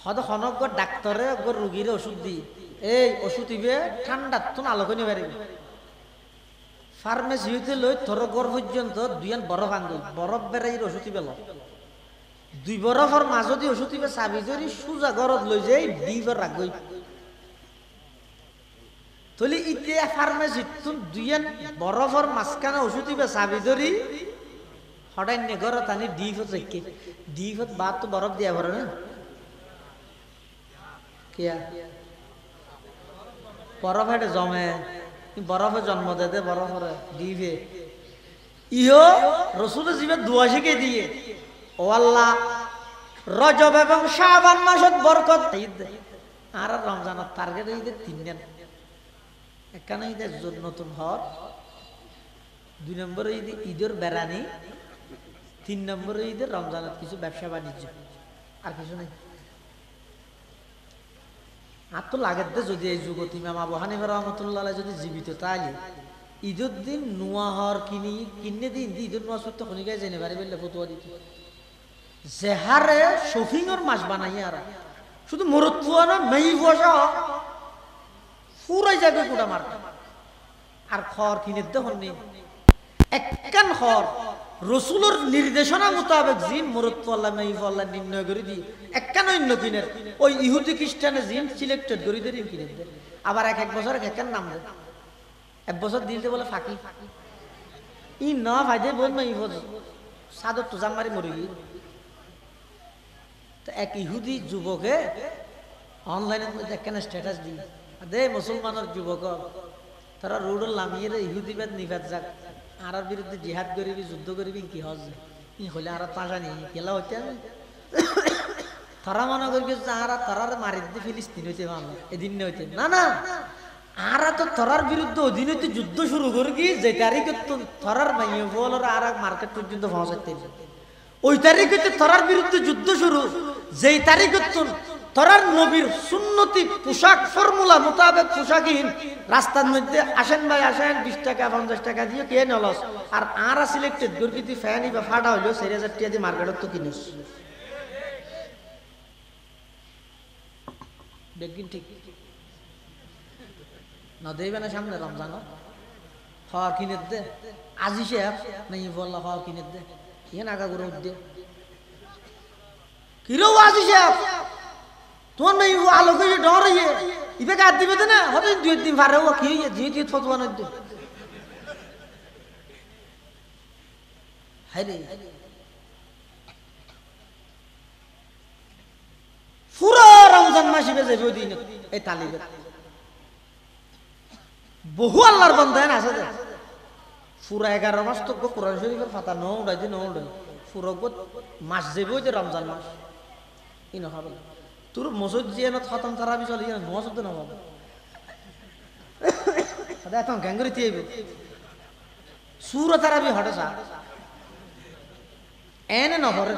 হদ খনক ডাক্তারে রুগীর ওষুধ দি এই ওষুধ ইবে ঠান্ডা তো আলোকে নিয়ে পারিবি ফার্মেসি হইতে লই তোর গড় পর্যন্ত দুইয়ান বরফ আনল বরফ বেড়াই ওষুধ পেল দুই বরফের মাজদি ওষুধ ইবে চাবি ধরি সোজা ঘরত লৈ যাই দিবার রাখবই তলি ইতিয়া ফার্মেসি তুন দুইয়ান বরফের মাঝখানে ওষুধ ইবে চাবি ধরি হঠাৎ নে ঘরত আনি ডিফত রেখে ডিফত বাদ তো বরফ দিয়া ভরে না কিয়া বরফ হেঁটে জমে বরফে জন্ম দে বরফের দিবে ইহো রসুলের জীবে দোয়া শিখে দিয়ে ও আল্লাহ রজব এবং শাবান মাসত বরকত ঈদ আর রমজানের টার্গেট ঈদের 3 দিন একখানে ঈদের নতুন হর 2 নম্বরে ঈদের বেড়ানি 3 নম্বরে ঈদের রমজানের কিছু ব্যবসা বাণিজ্য আর কিছু নেই আর তো লাগের দে যদি এই যুগত ইমাম আবু হানিফা রাহমাতুল্লাহ আলাইহি যদি জীবিত তাইলে ঈদের দিন নোয়াহর কিনে দিন ঈদের নোয়া সত্য খনিকায় জেনে পারি বললে ফতুয়া দিত জেহারে শফিংর মাস বানাই আর শুধু মরতুয়া না মেই বসা পুরাই যাবে কুড়া মার আর খর কিনে দেখুন নি একখান খর রসুলের নির্দেশনা মোতাবেক জিন মরতুয়াল্লাহ মেইফাল্লাহ নির্ণয় করে দি একখান অন্য কিনের ওই ইহুদি খ্রিস্টানের জিন সিলেক্টেড করে দিয়ে কিনে দেয় আবার এক বছর একখান নাম দেয় 1 বছর দিলতে বলে ফাঁকি ই না ফাইদে বল মেইফল সাদর তো জামারি মরে গিয়ে তো এক ইহুদি যুবকে অনলাইনের মধ্যে একখানে স্ট্যাটাস দিই দে মুসলমানের যুবক তারা রোড লামিয়ে ইহুদিবাদ নিবাদ যাক আর বিরুদ্ধে জিহাদ করিবি যুদ্ধ করিবি কি হজ ই হলে আর তাজা নেই গেলা হইতে আমি তারা মনে করি তারা মারি দিয়ে ফিলিস্তিন হইতে ভালো এদিন হইতে না না আর তো থরার বিরুদ্ধে ওদিন হইতে যুদ্ধ শুরু করি কি যে তারিখে থরার মাইয়ে বল আর মার্কেট পর্যন্ত পৌঁছাতে ওই তারিখে থরার বিরুদ্ধে যুদ্ধ শুরু যেই তারিখে তোরার নবীর সুন্নতি পোশাক ফর্মুলা মোতাবেক পোশাকহীন রাস্তার মধ্যে আসেন ভাই আসেন 20 টাকা 50 টাকা দিয়ে কে নলস আর আরা সিলেক্টেড গর্গিতি ফ্যানি বা ফাটা হইলো 4000 টাকা দিয়ে মার্কেটত তো কিনিস দেখিন ঠিক না দেবে না সামনে রমজান হওয়া কিনে দে আজি সাহেব নাই বললা হওয়া কিনে দে ইয়ে নাগা করে দে কিরো আজি সাহেব তোমার নাই আলো করে ডর ইয়ে ইবে কাট দিবে না হবে 2 দিন পারে ও কি হইয়ে জি জি ফতোয়া না দে হায় রে পুরো রমজান মাস ইবে যাবে ওই দিন এই তালিবে বহু আল্লাহর বান্দা আছে যে পুরো 11 মাস তো কোরআন শরীফের পাতা ন উড়াই দি ন উড়াই পুরো মাস যাবে ওই যে রমজান মাস ইনো হবে তোর মসজিদ যে না খতম তারাবি চলে না মসজিদ না বাবা আদা তো গ্যাঙ্গরি তিইব সূরা তারাবি হটসা এনে না হরে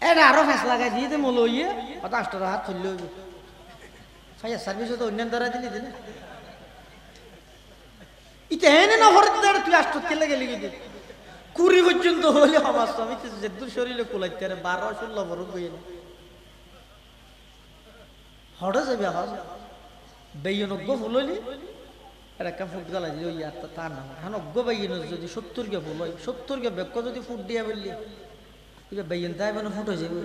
এটা আরো ফেস লাগাই দিয়ে দে মলইয়ে কত 8 হাত তুললে হইবে ফায়ার সার্ভিস তো অন্য দ্বারা দিলি দিলে ইতে এনে না হরে দে তুই 8 কেলে গেলি কি কুড়ি পর্যন্ত হলে আমার স্বামী যেদু শরীরে কুলাইতে 12 16 বড় কই না হড়ে যাবে আবার বেয়নজ্ঞ ফুললি এর একটা ফুট গলা দিল ইয়ার তার নাম এখন অজ্ঞ বেয়ন যদি 70 কে ফুল হয় 70 কে বেক্য যদি ফুট দিয়া বললি এটা বেয়ন তাই মানে ফুট হয়ে যাবে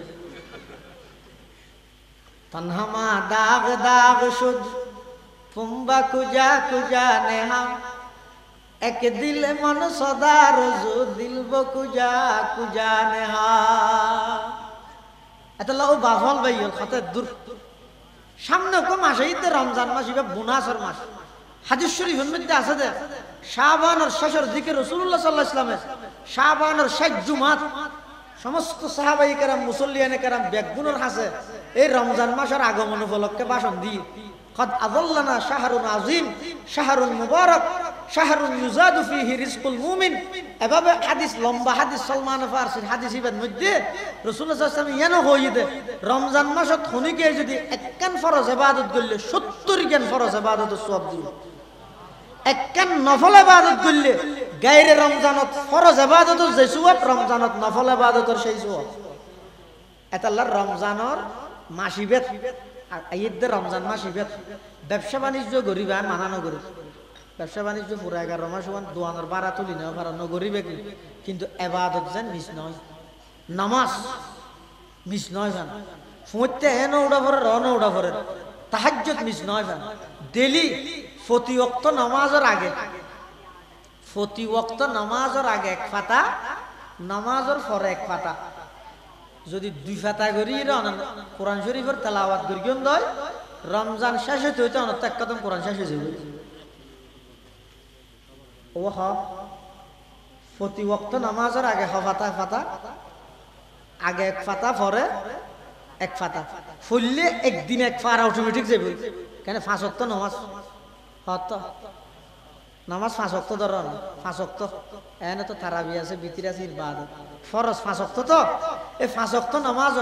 তনহামা দাগ দাগ সুদ ফুম্বা কুজা কুজা নেহা এক দিল মন সদা রজু দিলব কুজা কুজা নেহা এটা লাও বাফল বেয়ন খাতে দূর সামনে কো মাসে ঈদ রমজান মাস ইবা বুনাসের মাস হাদিস শরীফের মধ্যে আছে যে শাবানের শেষের দিকে রাসূলুল্লাহ সাল্লাল্লাহু আলাইহি ওয়াসাল্লাম শাবানের শেষ জুমাত সমস্ত সাহাবায়ে কেরাম মুসল্লিয়ানে কেরাম বেগুনের হাসে এই রমজান মাসের আগমন উপলক্ষে ভাষণ দিয়ে قد أظلنا شهر عظيم شهر مبارك شهر يزاد فيه رزق المؤمن এভাবে হাদিস লম্বা হাদিস সালমান ফারসির হাদিস ইবাদ মধ্যে রাসূলুল্লাহ সাল্লাল্লাহু আলাইহি ওয়াসাল্লাম ইয়ানো হইতে রমজান মাসত খনিকে যদি একখান ফরজ ইবাদত করলে 70 খান ফরজ ইবাদতের সওয়াব দিবে একখান নফল ইবাদত করলে গায়রে রমজানত ফরজ ইবাদতের যে সওয়াব রমজানত নফল ইবাদতের সেই সওয়াব এটা আল্লাহর রমজানের মাসিবেত আর ঈদের রমজান মাস ইবাদ ব্যবসা বাণিজ্য গরিব আর মানানো গরিব ব্যবসা বাণিজ্য পুরো 11 মাস ওয়ান দোয়ানোর বাড়া তুলি না বাড়ানো গরিবে কিন্তু ইবাদত যেন মিস নয় নামাজ মিস নয় জান ফুঁতে এনো উড়া ভরে রন উড়া ভরে তাহাজ্জুদ মিস নয় জান ডেলি প্রতি ওয়াক্ত নামাজের আগে প্রতি ওয়াক্ত নামাজের আগে এক পাতা নামাজের পরে এক পাতা যদি 2 পাতা করি কোরআন শরীফের তেলাওয়াত করি কেন দয় রমজান শেষ হইতে হইতে অনেক এক কদম কোরআন শেষ হয়ে যাবে ও হ প্রতি ওয়াক্ত নামাজের আগে হ পাতা পাতা আগে এক পাতা পরে এক পাতা ফুললে একদিন এক পারা অটোমেটিক যাবে কেন 5 ওয়াক্ত নামাজ হত নামাজ 5 ওয়াক্ত ধরন 5 ওয়াক্ত এনে তো তারাবি আছে বিতির আছে ইবাদত ফরজ 5 ওয়াক্ত তো এই 5 ওয়াক্ত নামাজ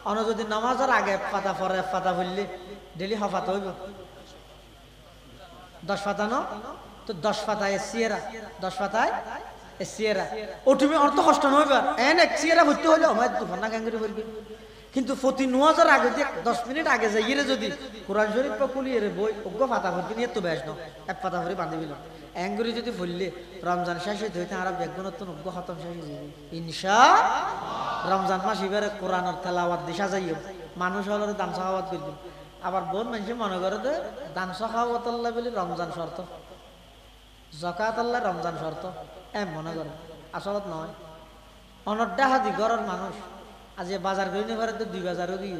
অন যদি নামাজের আগে পাতা পরে পাতা বললি ডেলি হফাত হইব 10 পাতা ন তো 10 পাতায় সিয়েরা 10 পাতায় সিয়েরা ও তুমি অর্থ কষ্ট নইবা এনে সিয়েরা হইতে হইলো আমার তো ফনা গাঙ্গরি করবি কিন্তু প্রতি নামাজের আগে 10 মিনিট আগে যাইরে যদি কোরআন শরীফ পকুলিয়ে রে বই অজ্ঞ পাতা ভর্তি নিয়ে তো বেশ ন এক পাতা ভরে বাঁধি দিল অ্যাঙ্গুরি যদি ফুললে রমজান শেষ হইতে হইতে আর বেগুনত অজ্ঞ খতম শেষ হয়ে যাবে ইনশাআল্লাহ রমজান মাস এবারে কোরআনের তেলাওয়াত দিশা যাইও মানুষ হলে দান সাহাওয়াত করবে আবার বহুত মানুষ মনে করে যে দান সাহাওয়াত আল্লাহ বলে রমজান শর্ত যাকাত আল্লাহ রমজান শর্ত মনে করে আসলত নয় অনড্ডা হাদি ঘরের মানুষ আজ বাজার করি না পারে তো 2 বাজারও গিয়ে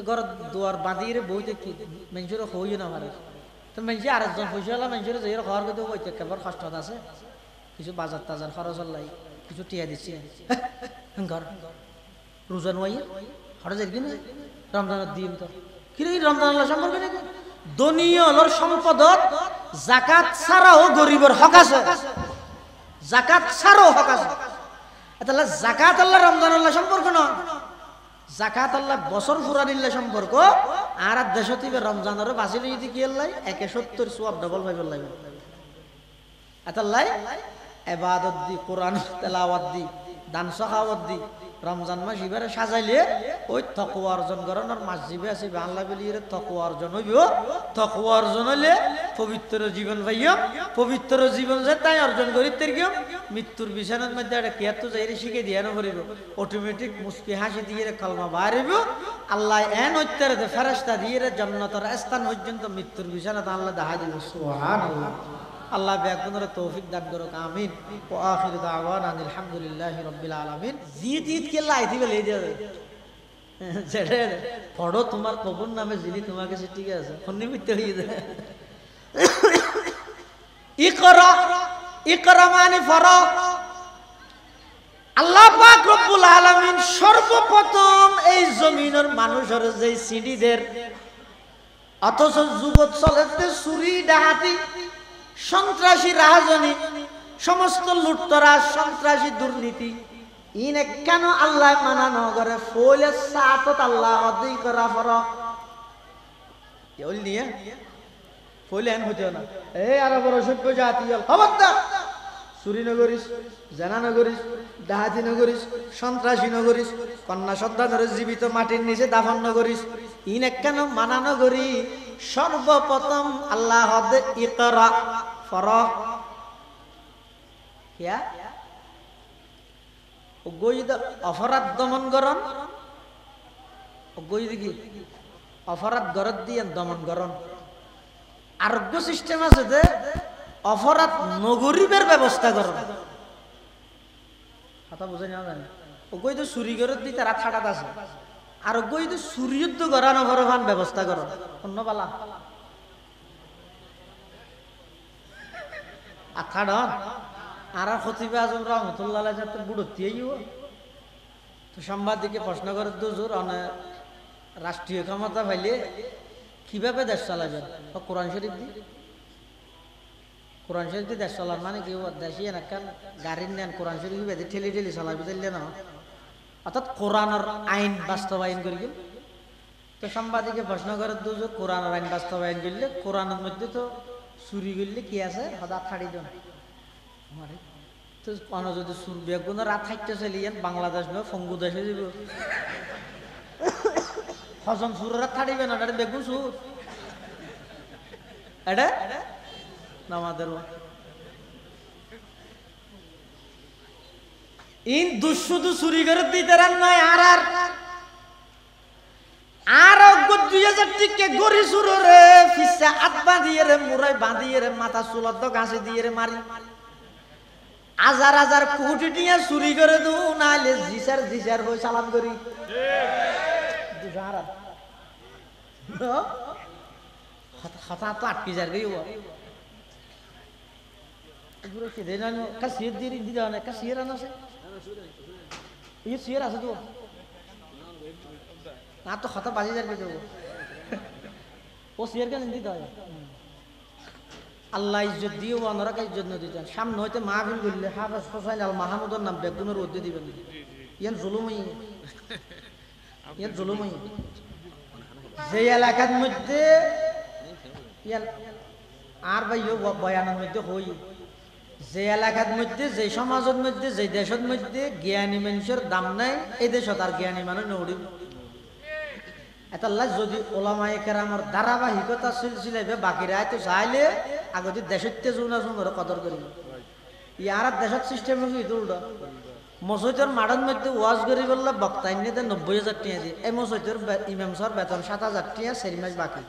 ঘর দুয়ার বাঁধিয়ে বইতে কি মানুষের হইও না পারে তো মানুষ আরেকজন পয়সাওয়ালা মানুষের যে ঘর কিন্তু বইতে কেবল কষ্ট আছে কিছু বাজার টাজার খরচ লাই কিছু টিয়া দিচ্ছি ঘর রোজান ওয়াই হঠাৎ যাই না রমজানের দিন তো কি রমজান আল্লাহ সম্পর্কে নাকি দুনিয়ার সম্পদত যাকাত ছাড়াও গরিবের হক আছে যাকাত ছাড়াও হক আছে তাহলে যাকাত আল্লাহ রমজান আল্লাহ সম্পর্ক না যাকাত আল্লাহ বছর ফুরানিল্লা সম্পর্ক আর দেশতিবে রমজানের বাঁচিলে যদি কি আল্লাহ 170 সওয়াব ডবল পাইব লাগবে আতাল্লাই ইবাদত দি কোরআন তেলাওয়াত দি দান সাখাওয়াত দি রমজান মাস ইবারে সাজাইলে ওই তাকওয়া অর্জন করার মাস জিবে আছে আল্লাহ বলিরে তাকওয়া অর্জন হইব তাকওয়া অর্জন হলে পবিত্র জীবন পাইও পবিত্র জীবন যে তাই অর্জন করিতে গিয়ে মৃত্যুর বিছানার মধ্যে একটা কিয়াত যাইরে শিখে দিয়ানো করিব অটোমেটিক মুস্কি হাসি দিয়ে কলমা বাড়িব আল্লাহ এন হইতে ফেরেশতা দিয়ে জান্নাতের স্থান পর্যন্ত মৃত্যুর বিছানাতে আল্লাহ দেখাই দিব সুবহানাল্লাহ আল্লাহ ব্যাকুনের তৌফিক দান করুক আমিন ওয়া আখিরু দাওয়ানা আলহামদুলিল্লাহি রাব্বিল আলামিন জিত ঈদ কে লাই দিবে লই যাবে যেটা পড়ো তোমার কবর নামে জিলি তোমার কাছে ঠিক আছে ফন্নিমিতে হয়ে যায় ইকরা ইকরা মানে পড়ো আল্লাহ পাক রব্বুল আলামিন সর্বপ্রথম এই জমিনের মানুষের যে সিঁড়িদের অথচ যুগত চলেতে চুরি ডাহাতি সন্ত্রাসী রাজনী সমস্ত লুটতরা সন্ত্রাসী দুর্নীতি ইনে কেন আল্লাহ মানানো করে ফলে সাতত আল্লাহ অদি করা ফর এল নিয়ে ফলে এন হইতো না এই আর বড় সভ্য জাতি খবরদার চুরি নগরিস জানা নগরিস ডাহাতি নগরিস সন্ত্রাসী নগরিস কন্যা সন্তানের জীবিত মাটির নিচে দাফন নগরিস ইনে কেন মানানো করি সর্বপ্রথম আল্লাহ হদে ইকরা ফরক কিয়া ওগইদ অপরাধ দমন করন ওগইদ কি অপরাধ গরদ দিয়ে দমন করন আরোগ্য সিস্টেম আছে যে অপরাধ নগরীবের ব্যবস্থা করন কথা বুঝে না জানি ওগইদ চুরি গরদ দিয়ে তারা ঠাটাত আছে আর গইদ সূর্যুদ্ধ করানো ভরবান ব্যবস্থা করো অন্য বালা আখাড় আর খতিবে আজম রহমতুল্লাহ যাতে বুড়তিয়েও তো সাংবাদিকে প্রশ্ন করে দুজোর অনেক রাষ্ট্রীয় ক্ষমতা পাইলে কিভাবে দেশ চালাবেন কোরআন শরীফ দি কোরআন শরীফ দিয়ে দেশ চালান মানে কি দেশি এনাকান গাড়ি নেন কোরআন শরীফ ঠেলি ঠেলি চালাবি দিলে না অর্থাৎ কোরআনের আইন বাস্তবায়ন করি তো সাংবাদিকে প্রশ্ন করে দুজোর কোরআনের আইন বাস্তবায়ন করলে কোরআনের মধ্যে তো চুরি করলে কি আছে হঠাৎ ছাড়ি জন তো কোনো যদি সুর বেগুন রাত থাকতে চলিয়েন বাংলাদেশ নয় ফঙ্গু দেশে যাব হজম সুরের রাত ছাড়িবে না এটা বেগুন সুর এটা আমাদের ইন দুশুধু চুরি করে দিতে নয় আর 2000 টিকে গড়ি চুর রে ফিসা আত বাঁধিয়ে রে মুরাই বাঁধিয়ে রে মাথা চুলত গাছে দিয়ে রে মারি হাজার হাজার কোটি টিয়া চুরি করে দু নাইলে জিসার হয়ে সালাম করি হতা তো 8000 গই এগুলো কি দেন কাশির দিয়ে দিতে না কাশির আছে এই সিয়ার আছে তো না তো খতা বাজি যাবে তো ও সিয়ার কেন দিতে হয় আল্লাহ ইজ্জত দিও অনরাকে ইজ্জত না দিতেন সামনে হইতে মাহফিল করলে হাফেজ হোসেন আল মাহমুদের নাম বেগুনের উদ্দে দিবেন ইয়ান জুলুমই যে এলাকার মধ্যে আর ভাই বয়ানের মধ্যে হই যে এলাকার মধ্যে যে সমাজের মধ্যে যে দেশের মধ্যে জ্ঞানী মানুষের দাম নাই এই দেশত আর জ্ঞানী মানুষ নড়িব এতাল্লাহ যদি ওলামায়ে কেরামের ধারাবাহিকতা সিলসিলাইবে বাকিরা তো চাইলে আগতে দেশতে জুনা জুনের কদর করিব ইয়ার দেশত সিস্টেম হইতো উল্টা মসজিদের মাঠের মধ্যে ওয়াজ করি বললে বক্তা ইন্নিতে 90,000 টাকা দিয়ে এই মসজিদের ইমাম সাহেব বেতন 7,000 টাকা 4 মাস বাকি